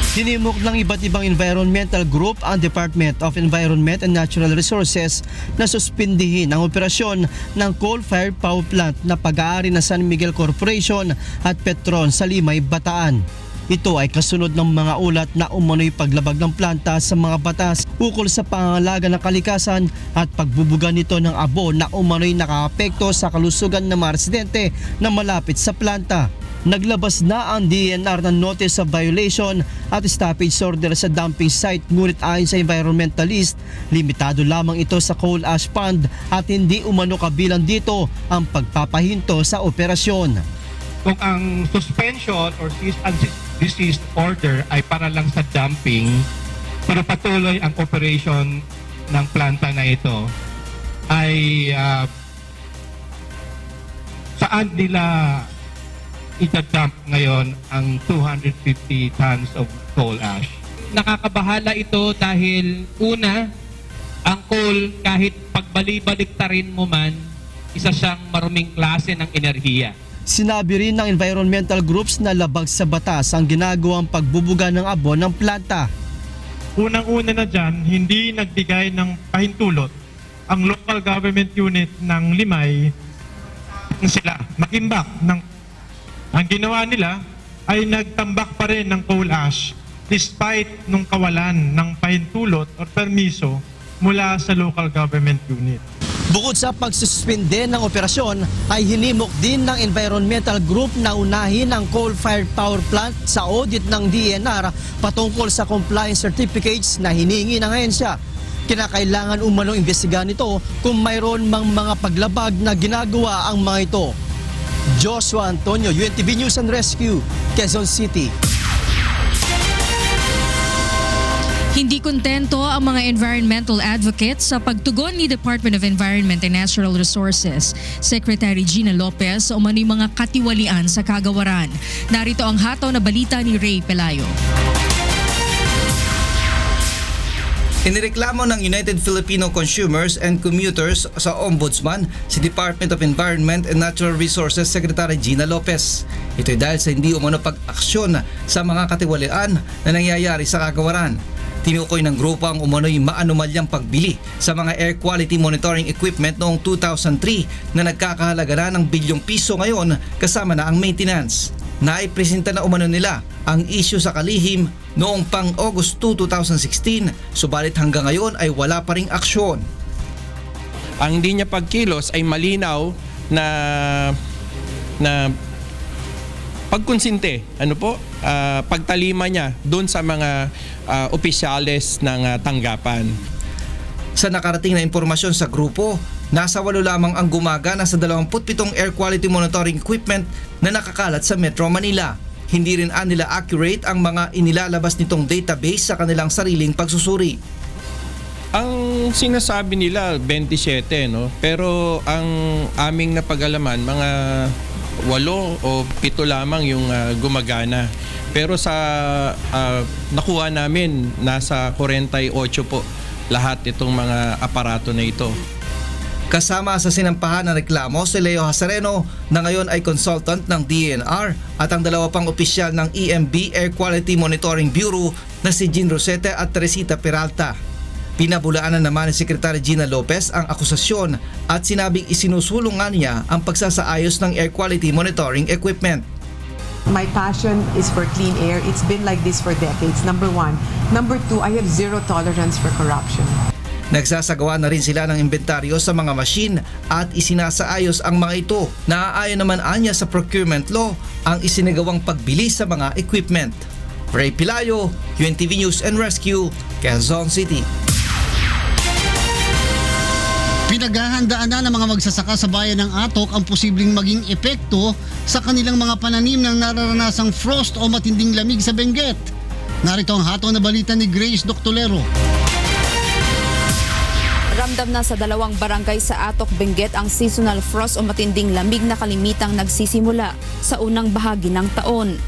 Sinimok ng iba't ibang environmental group ang Department of Environment and Natural Resources na suspindihin ang operasyon ng coal-fired power plant na pag-aari ng San Miguel Corporation at Petron sa Limay, Bataan. Ito ay kasunod ng mga ulat na umano'y paglabag ng planta sa mga batas ukol sa pangangalaga ng kalikasan at pagbubuga nito ng abo na umano'y nakakapekto sa kalusugan ng mga residente na malapit sa planta. Naglabas na ang DENR ng notice of violation at stoppage order sa dumping site, ngunit ayon sa environmentalist, limitado lamang ito sa coal ash pond at hindi umano kabilang dito ang pagpapahinto sa operasyon. Kung ang suspension or cease and desist order ay para lang sa dumping, pero patuloy ang operation ng planta na ito, ay saan nila itadump ngayon ang 250 tons of coal ash. Nakakabahala ito dahil una, ang coal kahit pagbali-baliktarin mo man, isa siyang maruming klase ng enerhiya. Sinabi rin ng environmental groups na labag sa batas ang ginagawang pagbubuga ng abo ng planta. Unang-una na dyan, hindi nagbigay ng pahintulot ang local government unit ng Limay sila makimbak ng. Ang ginawa nila ay nagtambak pa rin ng coal ash despite nung kawalan ng pahintulot o permiso mula sa local government unit. Bukod sa pagsuspinde ng operasyon, ay hinimok din ng environmental group na unahin ang coal-fired power plant sa audit ng DENR patungkol sa compliance certificates na hiningi ng ahensya. Kinakailangan umanong imbestigahan ito kung mayroon mang mga paglabag na ginagawa ang mga ito. Joshua Antonio, UNTV News and Rescue, Quezon City. Hindi kontento ang mga environmental advocates sa pagtugon ni Department of Environment and Natural Resources. Secretary Gina Lopez sa umano'y mga katiwalian sa kagawaran. Narito ang hataw na balita ni Ray Pelayo. Inireklamo ng United Filipino Consumers and Commuters sa Ombudsman si Department of Environment and Natural Resources Secretary Gina Lopez. Ito'y dahil sa hindi umano pag-aksyon sa mga katiwalian na nangyayari sa kagawaran. Tinukoy ng grupo ang umano'y maanumalyang pagbili sa mga air quality monitoring equipment noong 2003 na nagkakahalaga na ng bilyong piso ngayon kasama na ang maintenance. Naipresenta na umano nila ang issue sa kalihim noong pang August 2, 2016, subalit hanggang ngayon ay wala pa ring aksyon. Ang hindi niya pagkilos ay malinaw na pagkonsinte, pagtalima niya doon sa mga opisyales ng tanggapan. Sa nakarating na impormasyon sa grupo, nasa 8 lamang ang gumagana sa 27 air quality monitoring equipment na nakakalat sa Metro Manila. Hindi rin nila accurate ang mga inilalabas nitong database sa kanilang sariling pagsusuri. Ang sinasabi nila 27, no? Pero ang aming napag-alaman mga 8 o 7 lamang yung gumagana. Pero sa nakuha namin nasa 48 po lahat itong mga aparato na ito. Kasama sa sinampahan ng reklamo si Leo Hasareno na ngayon ay consultant ng DENR at ang 2 pang opisyal ng EMB Air Quality Monitoring Bureau na si Jean Rosete at Teresita Peralta. Pinabulaanan naman ni Secretary Gina Lopez ang akusasyon at sinabing isinusulungan niya ang pagsasaayos ng air quality monitoring equipment. My passion is for clean air. It's been like this for decades, number 1. Number 2, I have zero tolerance for corruption. Nagsasagawa na rin sila ng inventaryo sa mga machine at isinasaayos ang mga ito. Naaayon naman anya sa procurement law ang isinagawang pagbili sa mga equipment. Ray Pilayo, UNTV News and Rescue, Quezon City. Pinaghahandaan na ng mga magsasaka sa bayan ng Atok ang posibleng maging epekto sa kanilang mga pananim ng nararanasang frost o matinding lamig sa Benguet. Narito ang hataw na balita ni Grace Doctolero. Ramdam na sa 2 barangay sa Atok, Benguet ang seasonal frost o matinding lamig na kalimitang nagsisimula sa unang bahagi ng taon.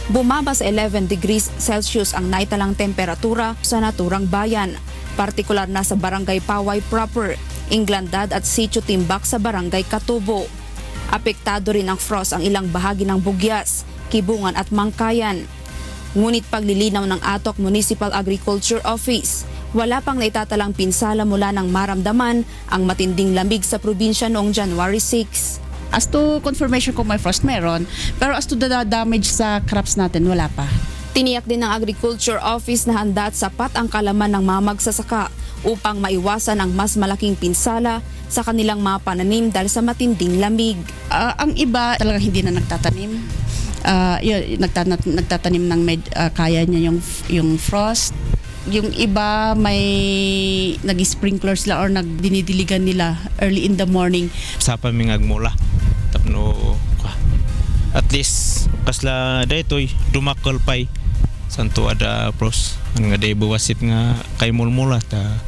Bumaba sa 11 degrees Celsius ang naitalang temperatura sa naturang bayan, partikular na sa Barangay Paway proper, Inglandad at Sitio Timbak sa Barangay Katubo. Apektado rin ng frost ang ilang bahagi ng Bugyas, Kibungan at Mangkayan. Ngunit paglilinaw ng Atok Municipal Agriculture Office, wala pang naitatalang pinsala mula ng maramdaman ang matinding lamig sa probinsya noong January 6. As to confirmation kung may frost, meron. Pero as to the damage sa crops natin, wala pa. Tiniyak din ng Agriculture Office na handa at sapat ang kalaman ng mga magsasaka upang maiwasan ang mas malaking pinsala sa kanilang mga pananim dahil sa matinding lamig. Ang iba talagang hindi na nagtatanim. Nagtatanim ng kaya niya yung frost. Yung iba may nag-sprinklers la or nagdinidiligan nila early in the morning. Sa pamingagmula. Tapno at least kasla daytoy dumakol pay santo ada pros nga day buwasit nga kay mulmula ta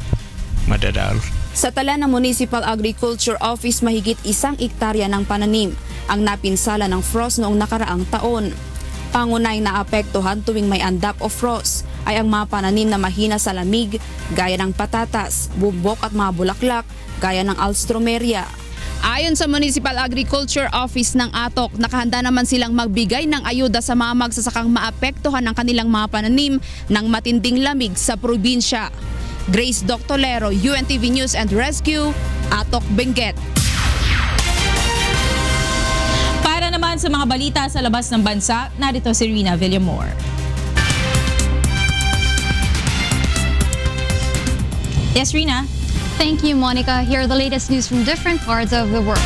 madadal. Sa tala ng Municipal Agriculture Office, mahigit 1 hektarya ng pananim ang napinsala ng frost noong nakaraang taon. Pangunahing naapektuhan tuwing may andap o frost ay ang mga pananim na mahina sa lamig gaya ng patatas, bumbok at mga bulaklak gaya ng alstroemeria. Ayon sa Municipal Agriculture Office ng Atok, nakahanda naman silang magbigay ng ayuda sa mga magsasakang maapektuhan ng kanilang mga pananim ng matinding lamig sa probinsya. Grace Doctolero, UNTV News and Rescue, Atok, Benguet. Para naman sa mga balita sa labas ng bansa, narito si Rina Villamor. Yes, Rina. Thank you, Monica. Here are the latest news from different parts of the world.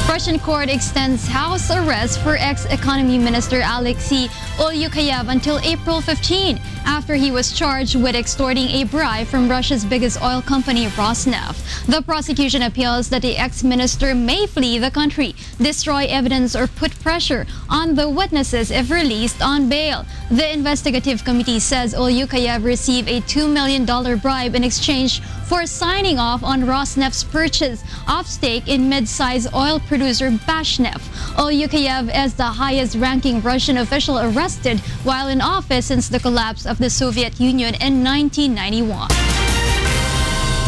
Russian court extends house arrest for ex-economy minister Alexei Olyukayev until April 15 after he was charged with extorting a bribe from Russia's biggest oil company, Rosneft. The prosecution appeals that the ex-minister may flee the country, destroy evidence, or put pressure on the witnesses if released on bail. The investigative committee says Olyukayev received a $2 million bribe in exchange for signing off on Rosneft's purchase of stake in mid-size oil producer Bashneft. Olyukayev is the highest-ranking Russian official arrested while in office since the collapse of the Soviet Union in 1991.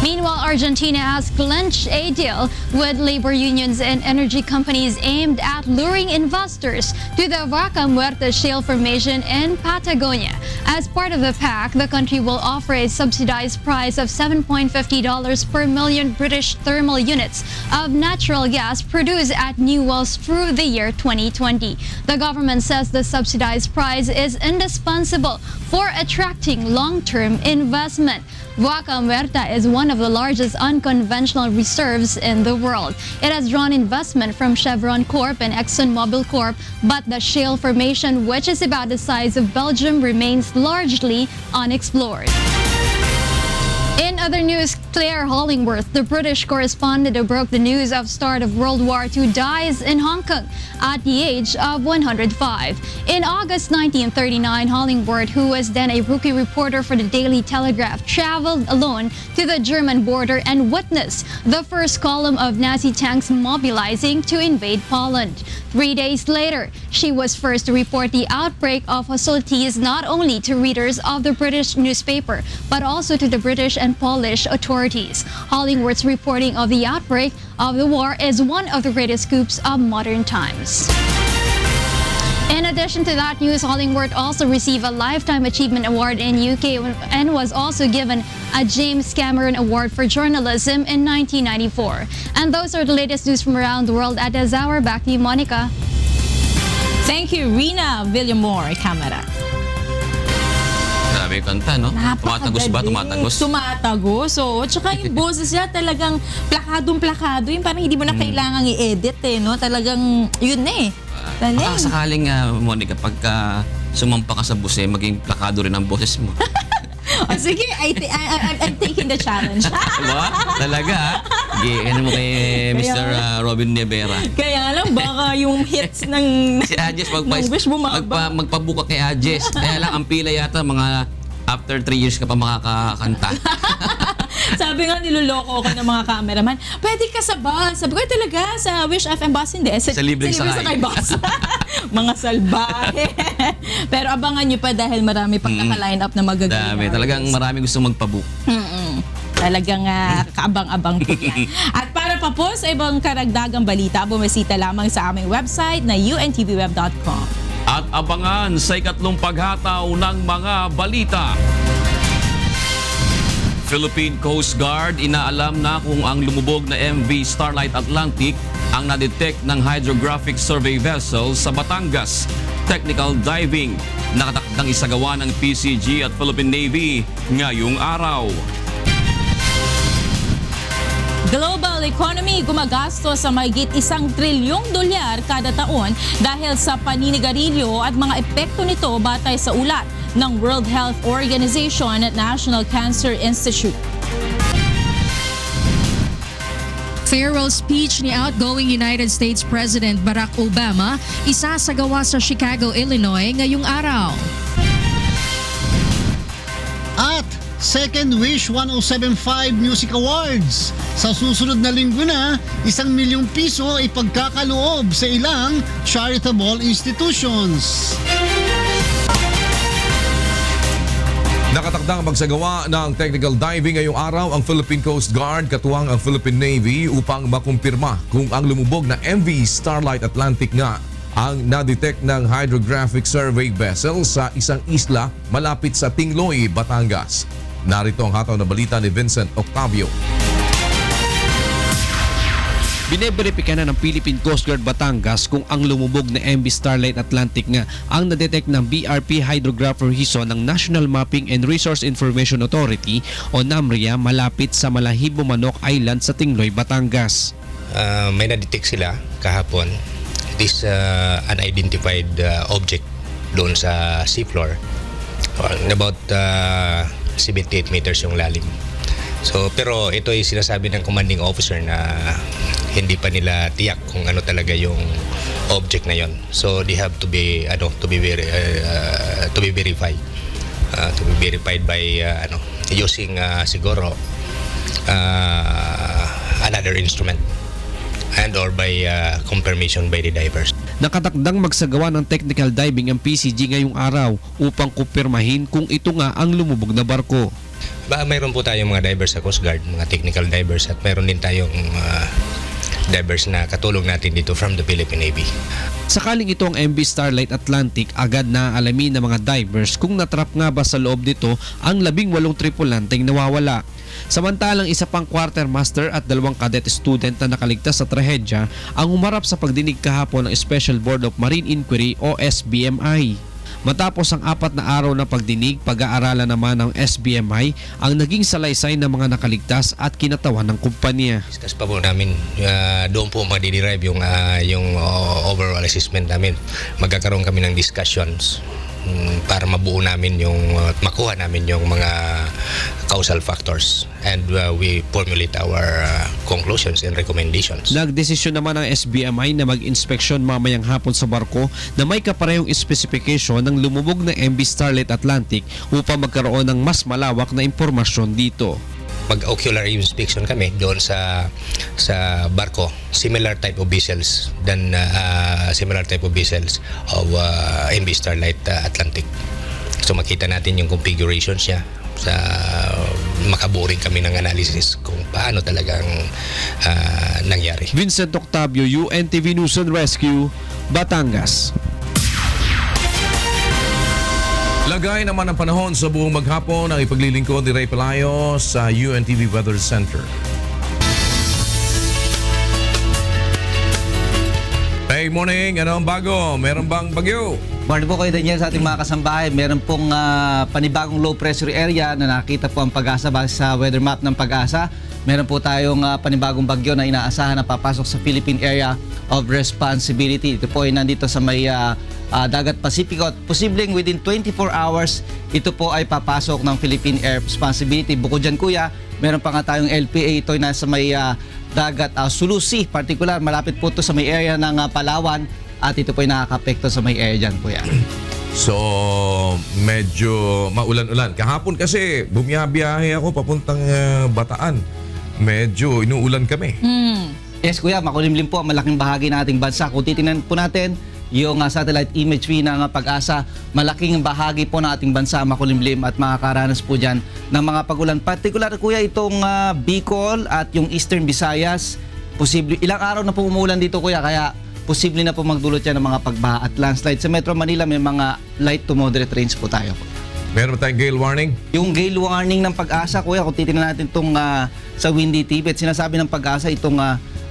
Meanwhile, Argentina has clinched a deal with labor unions and energy companies aimed at luring investors to the Vaca Muerta shale formation in Patagonia. As part of the pact, the country will offer a subsidized price of $7.50 per million British thermal units of natural gas produced at new wells through the year 2020. The government says the subsidized price is indispensable for attracting long-term investment. Vaca Muerta is one of the largest unconventional reserves in the world. It has drawn investment from Chevron Corp and ExxonMobil Corp, but the shale formation, which is about the size of Belgium, remains largely unexplored. In other news, Claire Hollingworth, the British correspondent who broke the news of start of World War II, dies in Hong Kong at the age of 105. In August 1939, Hollingworth, who was then a rookie reporter for the Daily Telegraph, traveled alone to the German border and witnessed the first column of Nazi tanks mobilizing to invade Poland. 3 days later, she was first to report the outbreak of hostilities not only to readers of the British newspaper, but also to the British and Polish authorities. Hollingworth's reporting of the outbreak of the war is one of the greatest scoops of modern times. In addition to that news, Hollingworth also received a Lifetime Achievement Award in UK and was also given a James Cameron Award for Journalism in 1994. And those are the latest news from around the world at this hour. Back to you, Monica. Thank you, Rina Villamor, camera. Grabe yung kanta, no? Tumatagos ba? Tumatagos? Tumatagos. So, tsaka yung boses niya talagang plakadong-plakado. Yung parang hindi mo na kailangang i-edit eh, no? Talagang yun na eh. Baka sakaling, Monica, pagka sumampa ka sa bus eh, maging plakado rin ang boses mo. O sige, I'm taking the challenge. Diba? Talaga, ano mo kay Mr. Robin Nevera. Kaya lang, baka yung hits ng si Ajes, magpabuka kay Ajes. Kaya lang, ang pila yata, mga after 3 years ka pa makakakanta. Sabi nga, niloloko ako ng mga cameraman. Pwede ka sa bus. Sabi ko, talaga, sa Wish FM bus, hindi. Sa libreng sakay bus. Mga salbahe. Pero abangan nyo pa dahil marami pang naka-line up na magagaling. Dami. Talagang marami gusto magpabook. Talagang kaabang-abang po yan. At para pa po sa ibang karagdagang balita, bumisita lamang sa aming website na untvweb.com. At abangan sa ikatlong paghataw ng mga balita. Philippine Coast Guard inaalam na kung ang lumubog na MV Starlight Atlantic ang na-detect ng Hydrographic Survey Vessel sa Batangas. Technical diving nakatakdang isagawa ng PCG at Philippine Navy ngayong araw. Global economy gumagasto sa mahigit $1 trilyong kada taon dahil sa paninigarilyo at mga epekto nito batay sa ulat ng World Health Organization at National Cancer Institute. Farewell speech ni outgoing United States President Barack Obama isasagawa sa Chicago, Illinois ngayong araw. At Second Wish 1075 Music Awards. Sa susunod na linggo na, ₱1 milyong ipagkakaloob sa ilang charitable institutions. Nakatakdang magsagawa ng technical diving ngayong araw ang Philippine Coast Guard katuwang ang Philippine Navy upang makumpirma kung ang lumubog na MV Starlight Atlantic nga ang na-detect ng Hydrographic Survey Vessel sa isang isla malapit sa Tingloy, Batangas. Narito ang hataw na balita ni Vincent Octavio. Bineberipika na ng Philippine Coast Guard Batangas kung ang lumubog na MV Starlight Atlantic nga ang nadetect ng BRP Hydrographer HISO ng National Mapping and Resource Information Authority o NAMRIA malapit sa Malahibo Manok Island sa Tingloy, Batangas. May na-detect sila kahapon. This unidentified object doon sa seafloor. About 78 meters yung lalim. So pero ito ay sinasabi ng commanding officer na hindi pa nila tiyak kung ano talaga yung object na yon. So they have to be verified. To be verified by using siguro another instrument and or by confirmation by the divers. Nakatakdang magsagawa ng technical diving ang PCG ngayong araw upang kumpirmahin kung ito nga ang lumubog na barko. Mayroon po tayong mga divers sa Coast Guard, mga technical divers, at mayroon din tayong divers na katulong natin dito from the Philippine Navy. Sakaling ito ang MV Starlight Atlantic, agad na alamin ng mga divers kung natrap nga ba sa loob nito ang 18 tripulanteng nawawala. Samantalang isa pang quartermaster at 2 cadet student na nakaligtas sa trahedya ang humarap sa pagdinig kahapon ng Special Board of Marine Inquiry o SBMI. Matapos ang 4 na araw na pagdinig, pag-aaralan naman ng SBMI ang naging salaysay ng mga nakaligtas at kinatawan ng kumpanya. Discuss pa po namin, doon po madiderive yung overall assessment namin. Magkakaroon kami ng discussions para mabuo namin makuha namin yung mga causal factors and we formulate our conclusions and recommendations. Nagdesisyon naman ang SBMI na mag-inspeksyon mamayang hapon sa barko na may kaparehong specification ng lumubog na MV Starlight Atlantic upang magkaroon ng mas malawak na impormasyon dito. Mag-ocular inspection kami doon sa barko, similar type of vessels of MV Starlight Atlantic. So makita natin yung configuration siya, makabuo rin kami ng analysis kung paano talagang nangyari. Vincent Octavio, UNTV News and Rescue, Batangas. Lagay naman ang panahon sa buong maghapon ang ipaglilingkod ni Ray Pelayo sa UNTV Weather Center. Hey, morning. Ano ang bago? Meron bang bagyo? Morning po kayo Daniel sa ating mga kasambahay. Meron pong panibagong low pressure area na nakita po ang Pag-asa base sa weather map ng Pag-asa. Meron po tayong panibagong bagyo na inaasahan na papasok sa Philippine Area of Responsibility. Ito po ay nandito sa may Dagat Pasipiko at posibleng within 24 hours ito po ay papasok ng Philippine Air Responsibility. Bukod dyan kuya, meron pa nga tayong LPA, ito ay nasa may dagat Sulusi, particular malapit po ito sa may area ng Palawan at ito po ay nakaka-apekto sa may area dyan kuya. So, medyo maulan-ulan. Kahapon kasi bumiyabiyahe ako papuntang Bataan. Medyo inuulan kami. Yes kuya, makulimlim po ang malaking bahagi ng ating bansa. Kung titingnan po natin yung satellite imagery ng Pag-asa, malaking bahagi po ng ating bansa makulimlim at makakaranas po dyan ng mga pagulan. Particular kuya itong Bicol at yung Eastern Visayas. Posible, ilang araw na po umuulan dito kuya, kaya posible na po magdulot yan ng mga pagbaha at landslide. Sa Metro Manila may mga light to moderate rains po tayo. Meron ba tayong gale warning? Yung gale warning ng Pag-asa kuya, kung titingnan natin itong sa Windy Tibet, sinasabi ng Pag-asa itong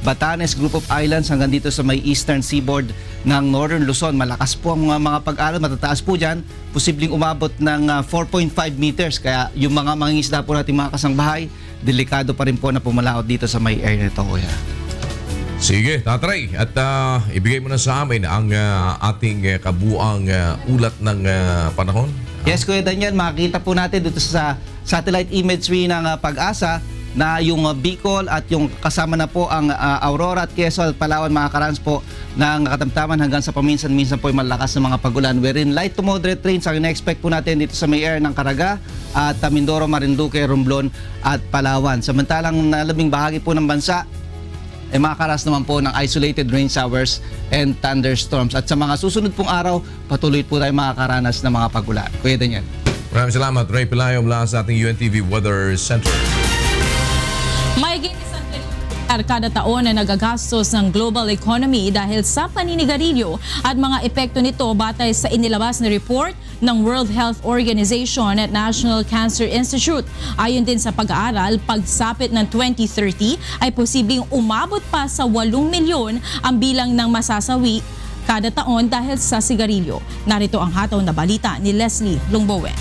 Batanes Group of Islands hanggang dito sa may eastern seaboard ng Northern Luzon. Malakas po ang mga pag-alon, matataas po dyan. Posibleng umabot ng 4.5 meters. Kaya yung mga mangingisda po natin mga kasangbahay, delikado pa rin po na pumalaot dito sa may area nito kuya. Sige, Tatay. At ibigay mo na sa amin ang ating kabuang ulat ng panahon. Yes Kuya Daniel, makikita po natin dito sa satellite imagery ng Pag-asa na yung Bicol at yung kasama na po ang Aurora at Quezon at Palawan makakaranas po ng katamtaman hanggang sa paminsan-minsan po ay malakas na mga pagulan wherein light to moderate rains ang na-expect po natin dito sa may area ng Caraga at Mindoro, Marinduque, Romblon at Palawan. Samantalang nalabing bahagi po ng bansa ay makakaranas naman po ng isolated rain showers and thunderstorms at sa mga susunod pong araw patuloy po tayo makakaranas ng mga pagulan. Kuya Daniel. Maraming salamat Ray Pelayo mula sa ating UNTV Weather Center. Mahigit Kada taon na nagagastos ng global economy dahil sa paninigarilyo at mga epekto nito batay sa inilabas na report ng World Health Organization at National Cancer Institute. Ayon din sa pag-aaral, pagsapit ng 2030 ay posibleng umabot pa sa 8 milyon ang bilang ng masasawi kada taon dahil sa sigarilyo. Narito ang hataw na balita ni Leslie Longbowen.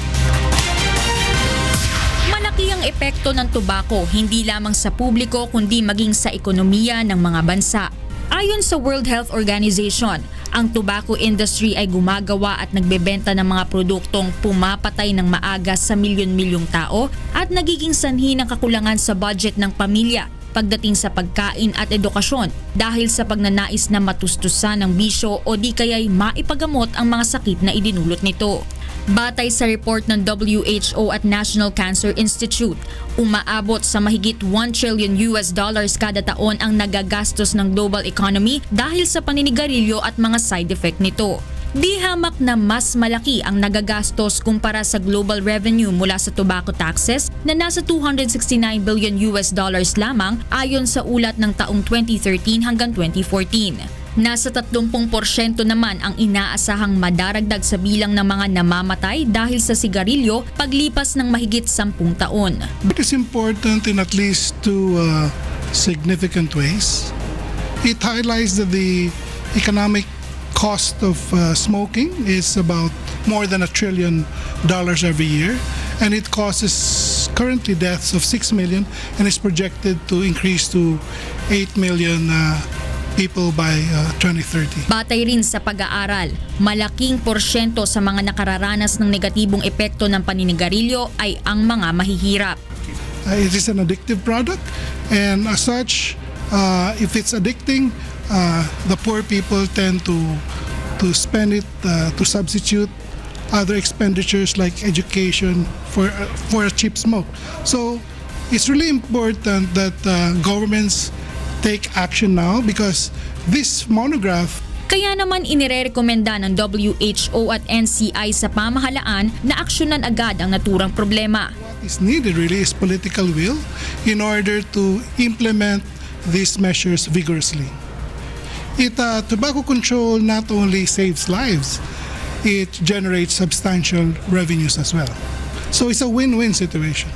Malaki ang epekto ng tobako hindi lamang sa publiko kundi maging sa ekonomiya ng mga bansa. Ayon sa World Health Organization, ang tobacco industry ay gumagawa at nagbebenta ng mga produktong pumapatay ng maaga sa milyon-milyong tao at nagiging sanhi ng kakulangan sa budget ng pamilya pagdating sa pagkain at edukasyon dahil sa pagnanais na matustusan ng bisyo o di kaya'y maipagamot ang mga sakit na idinulot nito. Batay sa report ng WHO at National Cancer Institute, umaabot sa mahigit $1 trillion kada taon ang nagagastos ng global economy dahil sa paninigarilyo at mga side effect nito. Di hamak na mas malaki ang nagagastos kumpara sa global revenue mula sa tobacco taxes na nasa $269 billion lamang ayon sa ulat ng taong 2013 hanggang 2014. Nasa 30% naman ang inaasahang madaragdag sa bilang ng mga namamatay dahil sa sigarilyo paglipas ng mahigit 10 taon. It is important in at least two significant ways. It highlights that the economic cost of smoking is about more than $1 trillion every year, and it causes currently deaths of 6 million and is projected to increase to 8 million people by 2030. Batay rin sa pag-aaral, malaking porsyento sa mga nakararanas ng negatibong epekto ng paninigarilyo ay ang mga mahihirap. It is an addictive product, and as such, if it's addicting, the poor people tend to spend it to substitute other expenditures like education for a cheap smoke. So it's really important that governments take action now because this monograph. Kaya naman inirekomenda ng WHO at NCI sa pamahalaan na aksyonan agad ang naturang problema. What is needed really is political will in order to implement these measures vigorously. Tobacco control not only saves lives, it generates substantial revenues as well. So it's a win-win situation.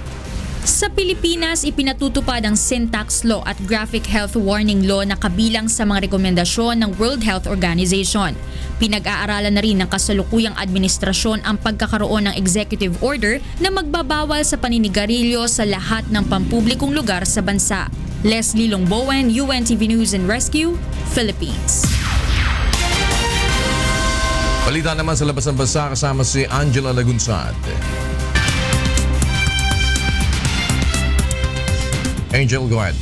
Sa Pilipinas, ipinatutupad ang Sin Tax Law at Graphic Health Warning Law na kabilang sa mga rekomendasyon ng World Health Organization. Pinag-aaralan na rin ng kasalukuyang administrasyon ang pagkakaroon ng executive order na magbabawal sa paninigarilyo sa lahat ng pampublikong lugar sa bansa. Leslie Longbowen, UNTV News and Rescue, Philippines. Balita naman sa labas ng bansa kasama si Angela Lagunsad. Angel, go ahead.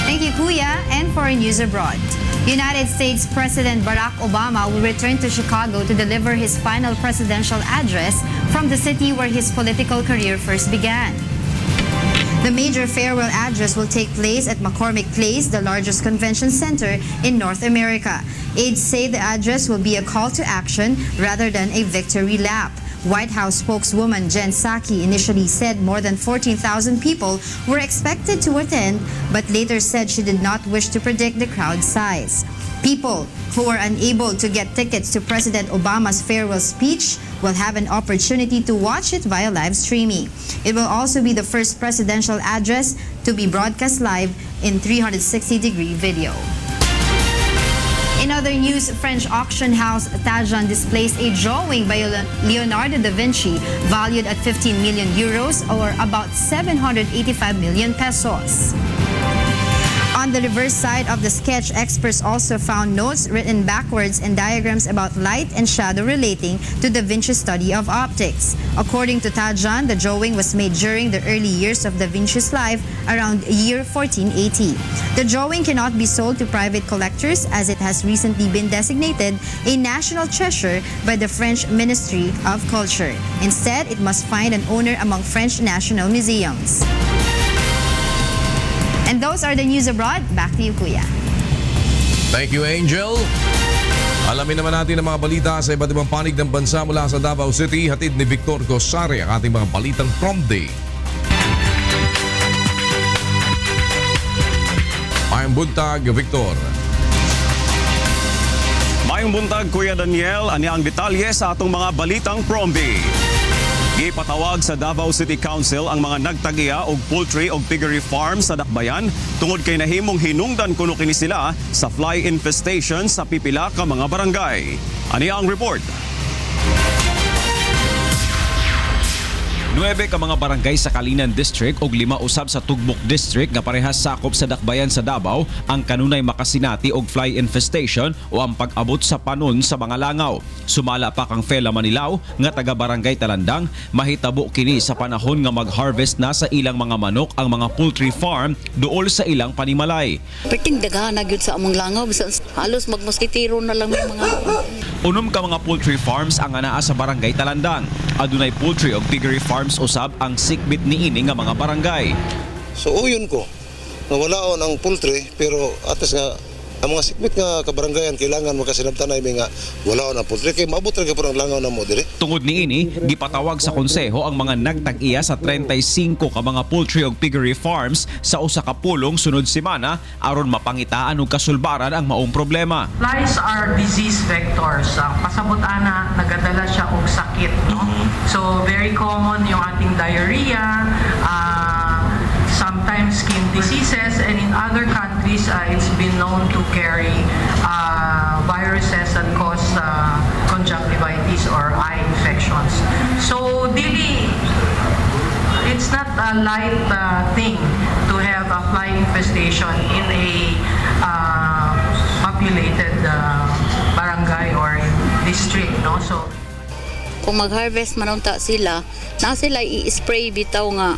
Thank you, Kuya. And foreign news abroad. United States President Barack Obama will return to Chicago to deliver his final presidential address from the city where his political career first began. The major farewell address will take place at McCormick Place, the largest convention center in North America. Aides say the address will be a call to action rather than a victory lap. White House spokeswoman Jen Psaki initially said more than 14,000 people were expected to attend, but later said she did not wish to predict the crowd size. People who are unable to get tickets to President Obama's farewell speech will have an opportunity to watch it via live streaming. It will also be the first presidential address to be broadcast live in 360-degree video. In other news, French auction house Tajan displays a drawing by Leonardo da Vinci valued at 15 million euros or about 785 million pesos. On the reverse side of the sketch, experts also found notes written backwards and diagrams about light and shadow relating to Da Vinci's study of optics. According to Tajan, the drawing was made during the early years of Da Vinci's life, around year 1480. The drawing cannot be sold to private collectors as it has recently been designated a national treasure by the French Ministry of Culture. Instead, it must find an owner among French national museums. And those are the news abroad. Back to you, Kuya. Thank you, Angel. Alamin naman natin ang mga balita sa iba't ibang panig ng bansa mula sa Davao City. Hatid ni Victor Cosare ang ating mga balitang prom day. Mayang buntag, Victor. Mayong buntag, Kuya Daniel, ani ang detalye sa atong mga balitang promdi. Gipatawag sa Davao City Council ang mga nagtagiya og poultry og piggery farm sa Dakbayan tungod kay nahimong hinungdan kuno kini sila sa fly infestation sa pipila ka mga barangay. Ani ang report. 9 ka mga barangay sa Kalinan District ug 5 usab sa Tugbok District nga parehas sakop sa Dakbayan sa Davao ang kanunay makasinati og fly infestation o ang pag-abot sa panon sa mga langaw. Sumala pa kang Fela Manilao nga taga Barangay Talandang, mahitabo kini sa panahon nga mag-harvest na sa ilang mga manok ang mga poultry farm duol sa ilang panimalay. Perting daghan na gyud sa among langaw bisan halos magmoskitero na lang mga Unom ka mga poultry farms ang anaa sa Barangay Talandang. Adunay poultry o piggery farms usab ang sikbit niini nga mga barangay. So uyon ko na walaon ang poultry pero atas nga ang mga sikbit nga kabarangayan kailangan makasinabtanay nga walaon ang poultry kay maabot ra gyud ang langaw na mo diri. Tungod niini, gipatawag sa konseho ang mga nagtag-iya sa 35 ka mga poultry o piggery farms sa usa ka pulong sunod semana aron mapangitaan og kasulbaran ang maong problema. Flies are disease vectors. Ang pasabot-ana nagadala siya og sakit, no? So very common yung ating diarrhea, sometimes skin diseases, and in other countries it's been known to carry viruses that cause conjunctivitis or eye infections. So it's not a light thing to have a fly infestation in a populated barangay or district, no? So kung mag-harvest man unta sila, na sila i-spray bitaw nga.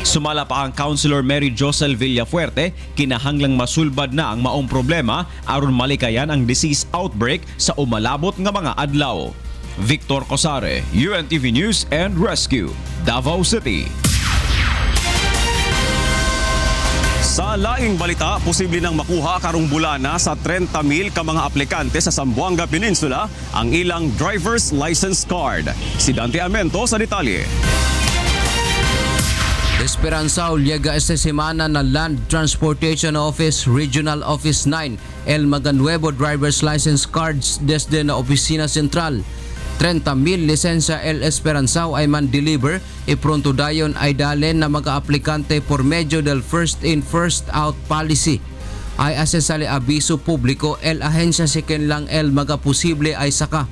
Sumala pa ang Councilor Mary Josel Villafuerte, kinahanglang masulbad na ang maong problema aron malikayan ang disease outbreak sa umalabot nga mga adlaw. Victor Cosare, UNTV News and Rescue, Davao City. Sa laing balita, posible nang makuha karong bulana sa 30,000 ka mga aplikante sa Zamboanga Peninsula ang ilang driver's license card. Si Dante Amento sa detalye. Esperanzao llega esta semana na Land Transportation Office Regional Office 9 el Maganuevo Driver's License Cards desde na Opisina Central. 30,000 lisensya el Esperanzao ay man-deliver e pronto dayon ay dalen na mga-aplikante por medio del first in first out policy. Ay asesali abiso publiko el ahensya siken lang el magaposible ay saka.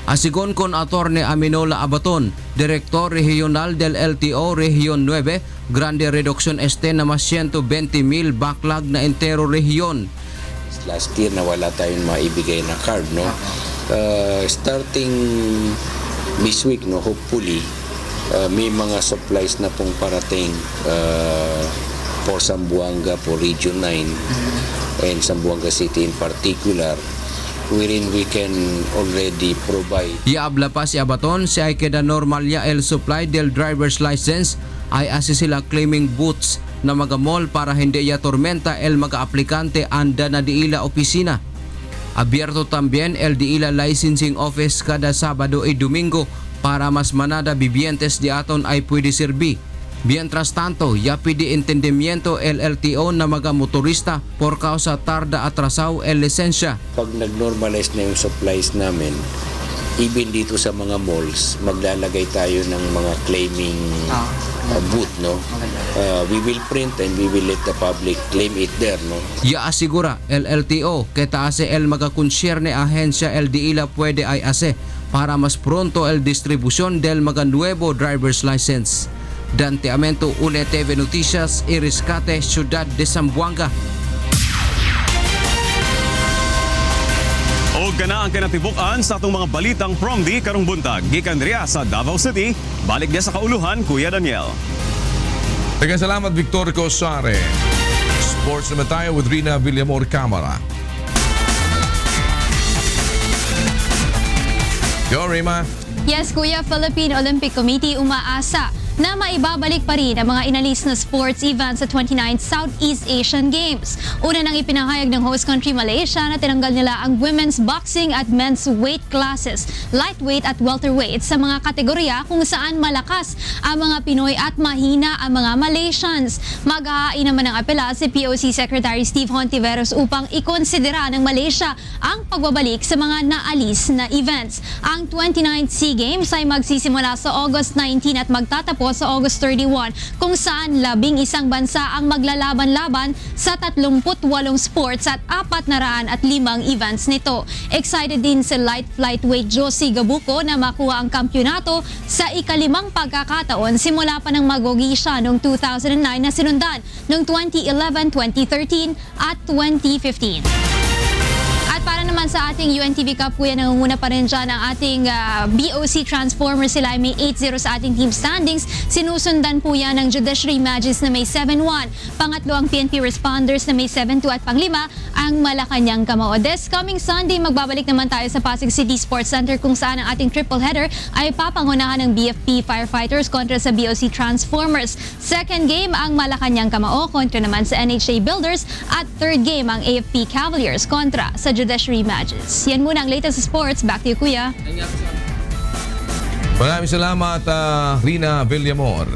Asigon kon Attorney Aminola Abaton, Direktor Regional del LTO Region 9, grande reduction este na mas 120,000 backlog na entero region. Last year na wala tayong maibigay na card, no? Starting this week, no, hopefully may mga supplies na pong parating for Zamboanga, for Region 9 and Zamboanga City in particular, wherein we can already provide. Iabla pa si Abaton, si ay queda normal ya el supply del driver's license ay asi sila claiming booths na mga mall para hindi ya tormenta el mga aplikante anda na diila opisina. Abierto también el diila licensing office kada Sabado y Domingo para mas manada vivientes di aton ay pwede serbi. Mientras tanto, ya pide entendimiento el LTO na mga motorista por causa tarda atrasaw el lisensya. Pag nag-normalize na yung supplies namin, even dito sa mga malls, maglalagay tayo ng mga claiming booth, no? We will print and we will let the public claim it there, no? Ya asigura el LTO que taase el magakonsyerne ahensya el diila pwede ay ase para mas pronto el distribución del mga nuevo driver's license. Dante Amento, UNTV Noticias, Iriscate, Ciudad de Zamboanga. O gana ang kinatibukan sa atong mga balitang promdi karong buntag. Gikan diya sa Davao City, balik diya sa kauluhan, Kuya Daniel. Teka, salamat Victor Cosare. Sports naman tayo with Rina Villamor Camara. Go, Rima. Yes, Kuya, Philippine Olympic Committee umaasa na maibabalik pa rin ang mga inalis na sports events sa 29th Southeast Asian Games. Una nang ipinahayag ng host country Malaysia na tinanggal nila ang women's boxing at men's weight classes, lightweight at welterweight sa mga kategorya kung saan malakas ang mga Pinoy at mahina ang mga Malaysians. Mag-hahain naman ng apela si POC Secretary Steve Hontiveros upang ikonsidera ng Malaysia ang pagbabalik sa mga naalis na events. Ang 29th SEA Games ay magsisimula sa August 19 at magtatapos sa August 31 kung saan 11 bansa ang maglalaban-laban sa 38 sports at 405 events nito. Excited din si light flyweight Josie Gabuco na makuha ang kampyonato sa ika-5 pagkakataon simula pa ng magogi siya noong 2009 na sinundan noong 2011, 2013 at 2015. At para naman sa ating UNTV Cup, kuya, nangunguna pa rin dyan ang ating BOC Transformers. Sila ay may 8-0 sa ating team standings. Sinusundan po yan ng Judiciary Magis na may 7-1. Pangatlo ang PNP Responders na may 7-2 at panglima ang Malacanang Kamao. This coming Sunday, magbabalik naman tayo sa Pasig City Sports Center kung saan ang ating triple header ay papangunahan ng BFP Firefighters kontra sa BOC Transformers. Second game ang Malacanang Kamao kontra naman sa NHA Builders at third game ang AFP Cavaliers kontra sa Judiciary Magis. Yan muna ang latest sports. Back to you, kuya. Maraming salamat, Rina Villamor.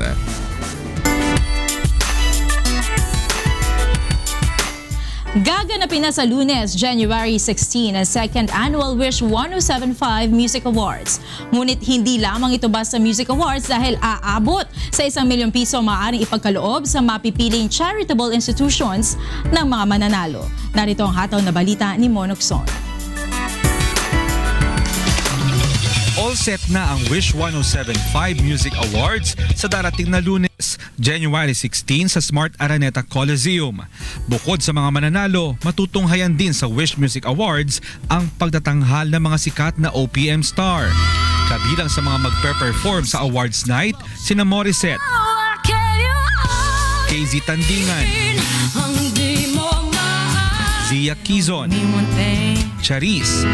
Gaganapin na sa Lunes, January 16, ang second annual Wish 1075 Music Awards. Ngunit hindi lamang ito basta Music Awards dahil aabot sa 1 milyong piso maaaring ipagkaloob sa mapipiling charitable institutions ng mga mananalo. Narito ang hataw na balita ni Monokson. All set na ang Wish 1075 Music Awards sa darating na Lunes, January 16 sa Smart Araneta Coliseum. Bukod sa mga mananalo, matutunghayan din sa Wish Music Awards ang pagtatanghal ng mga sikat na OPM star. Kabilang sa mga magpe-perform sa awards night, sina Morissette, KZ Tandingan, Zia Quizon, Charis,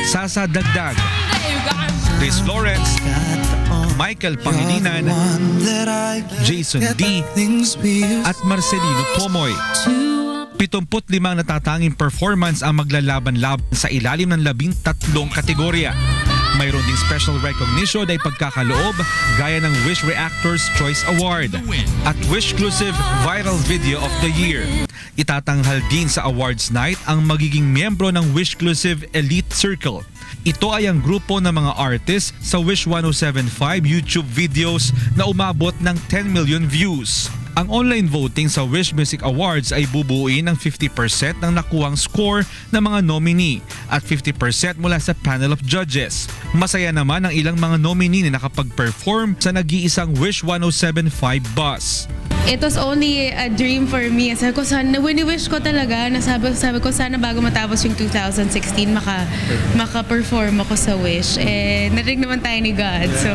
Sasa Dagdag, Chris Lawrence, Michael Pangilinan, Jason D, at Marcelino Pomoy. 75 natatanging performance ang maglalaban-laban sa ilalim ng 13 kategorya. Mayroon ding special recognition ay pagkakaloob gaya ng Wish Reactors Choice Award at Wish-clusive Viral Video of the Year. Itatanghal din sa awards night ang magiging miyembro ng Wish-clusive Elite Circle. Ito ay ang grupo ng mga artists sa Wish 1075 YouTube videos na umabot ng 10 million views. Ang online voting sa Wish Music Awards ay bubuuin ng 50% ng nakuhang score ng mga nominee at 50% mula sa panel of judges. Masaya naman ang ilang mga nominee na nakapag-perform sa nag-iisang Wish 1075 bus. It was only a dream for me. Sabi ko, wini-wish ko talaga, sabi ko sana bago matapos yung 2016, maka-perform ako sa Wish. Eh, narinig naman tayo ni God. So,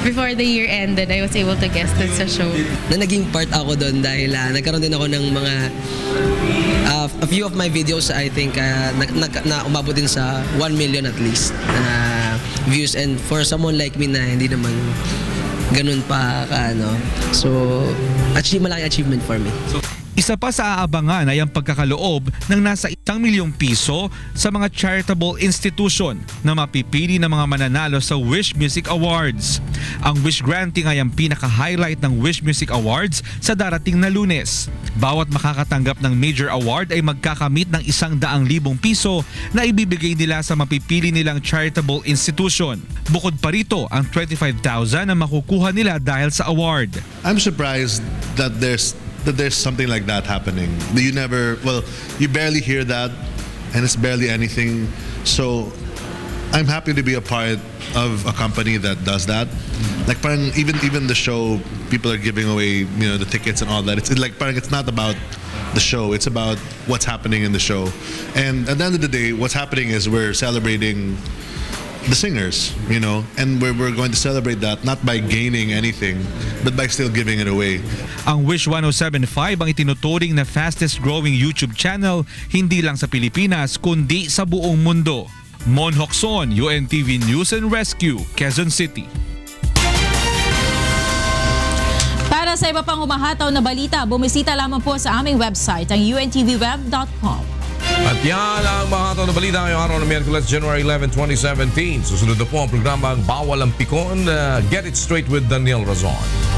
before the year ended, I was able to guest dun sa show. Na naging part ako doon dahil nagkaroon din ako ng mga a few of my videos, I think, na umabot din sa 1 million at least views. And for someone like me na hindi naman ganun pa so malaking achievement for me. Isa pa sa aabangan ay ang pagkakaloob ng nasa 1 milyong piso sa mga charitable institution na mapipili ng mga mananalo sa Wish Music Awards. Ang Wish Granting ay ang pinaka-highlight ng Wish Music Awards sa darating na Lunes. Bawat makakatanggap ng major award ay magkakamit ng 100,000 piso na ibibigay nila sa mapipili nilang charitable institution. Bukod pa rito ang 25,000 na makukuha nila dahil sa award. I'm surprised that there's something like that happening. You barely hear that, and it's barely anything. So I'm happy to be a part of a company that does that. Like parang even the show, people are giving away the tickets and all that. It's like parang it's not about the show. It's about what's happening in the show. And at the end of the day, what's happening is we're celebrating the singers, and we're going to celebrate that not by gaining anything, but by still giving it away. Ang Wish 1075 ang itinuturing na fastest growing YouTube channel hindi lang sa Pilipinas kundi sa buong mundo. Mon Hocson, UNTV News and Rescue, Quezon City. Para sa iba pang humahataw na balita, bumisita lamang po sa aming website, ang untvweb.com. At yan ang mahataw na balita ngayong araw ng Miyerkules, January 11, 2017. Susunod na po ang programang Bawal ang Pikon. Get it straight with Daniel Razon.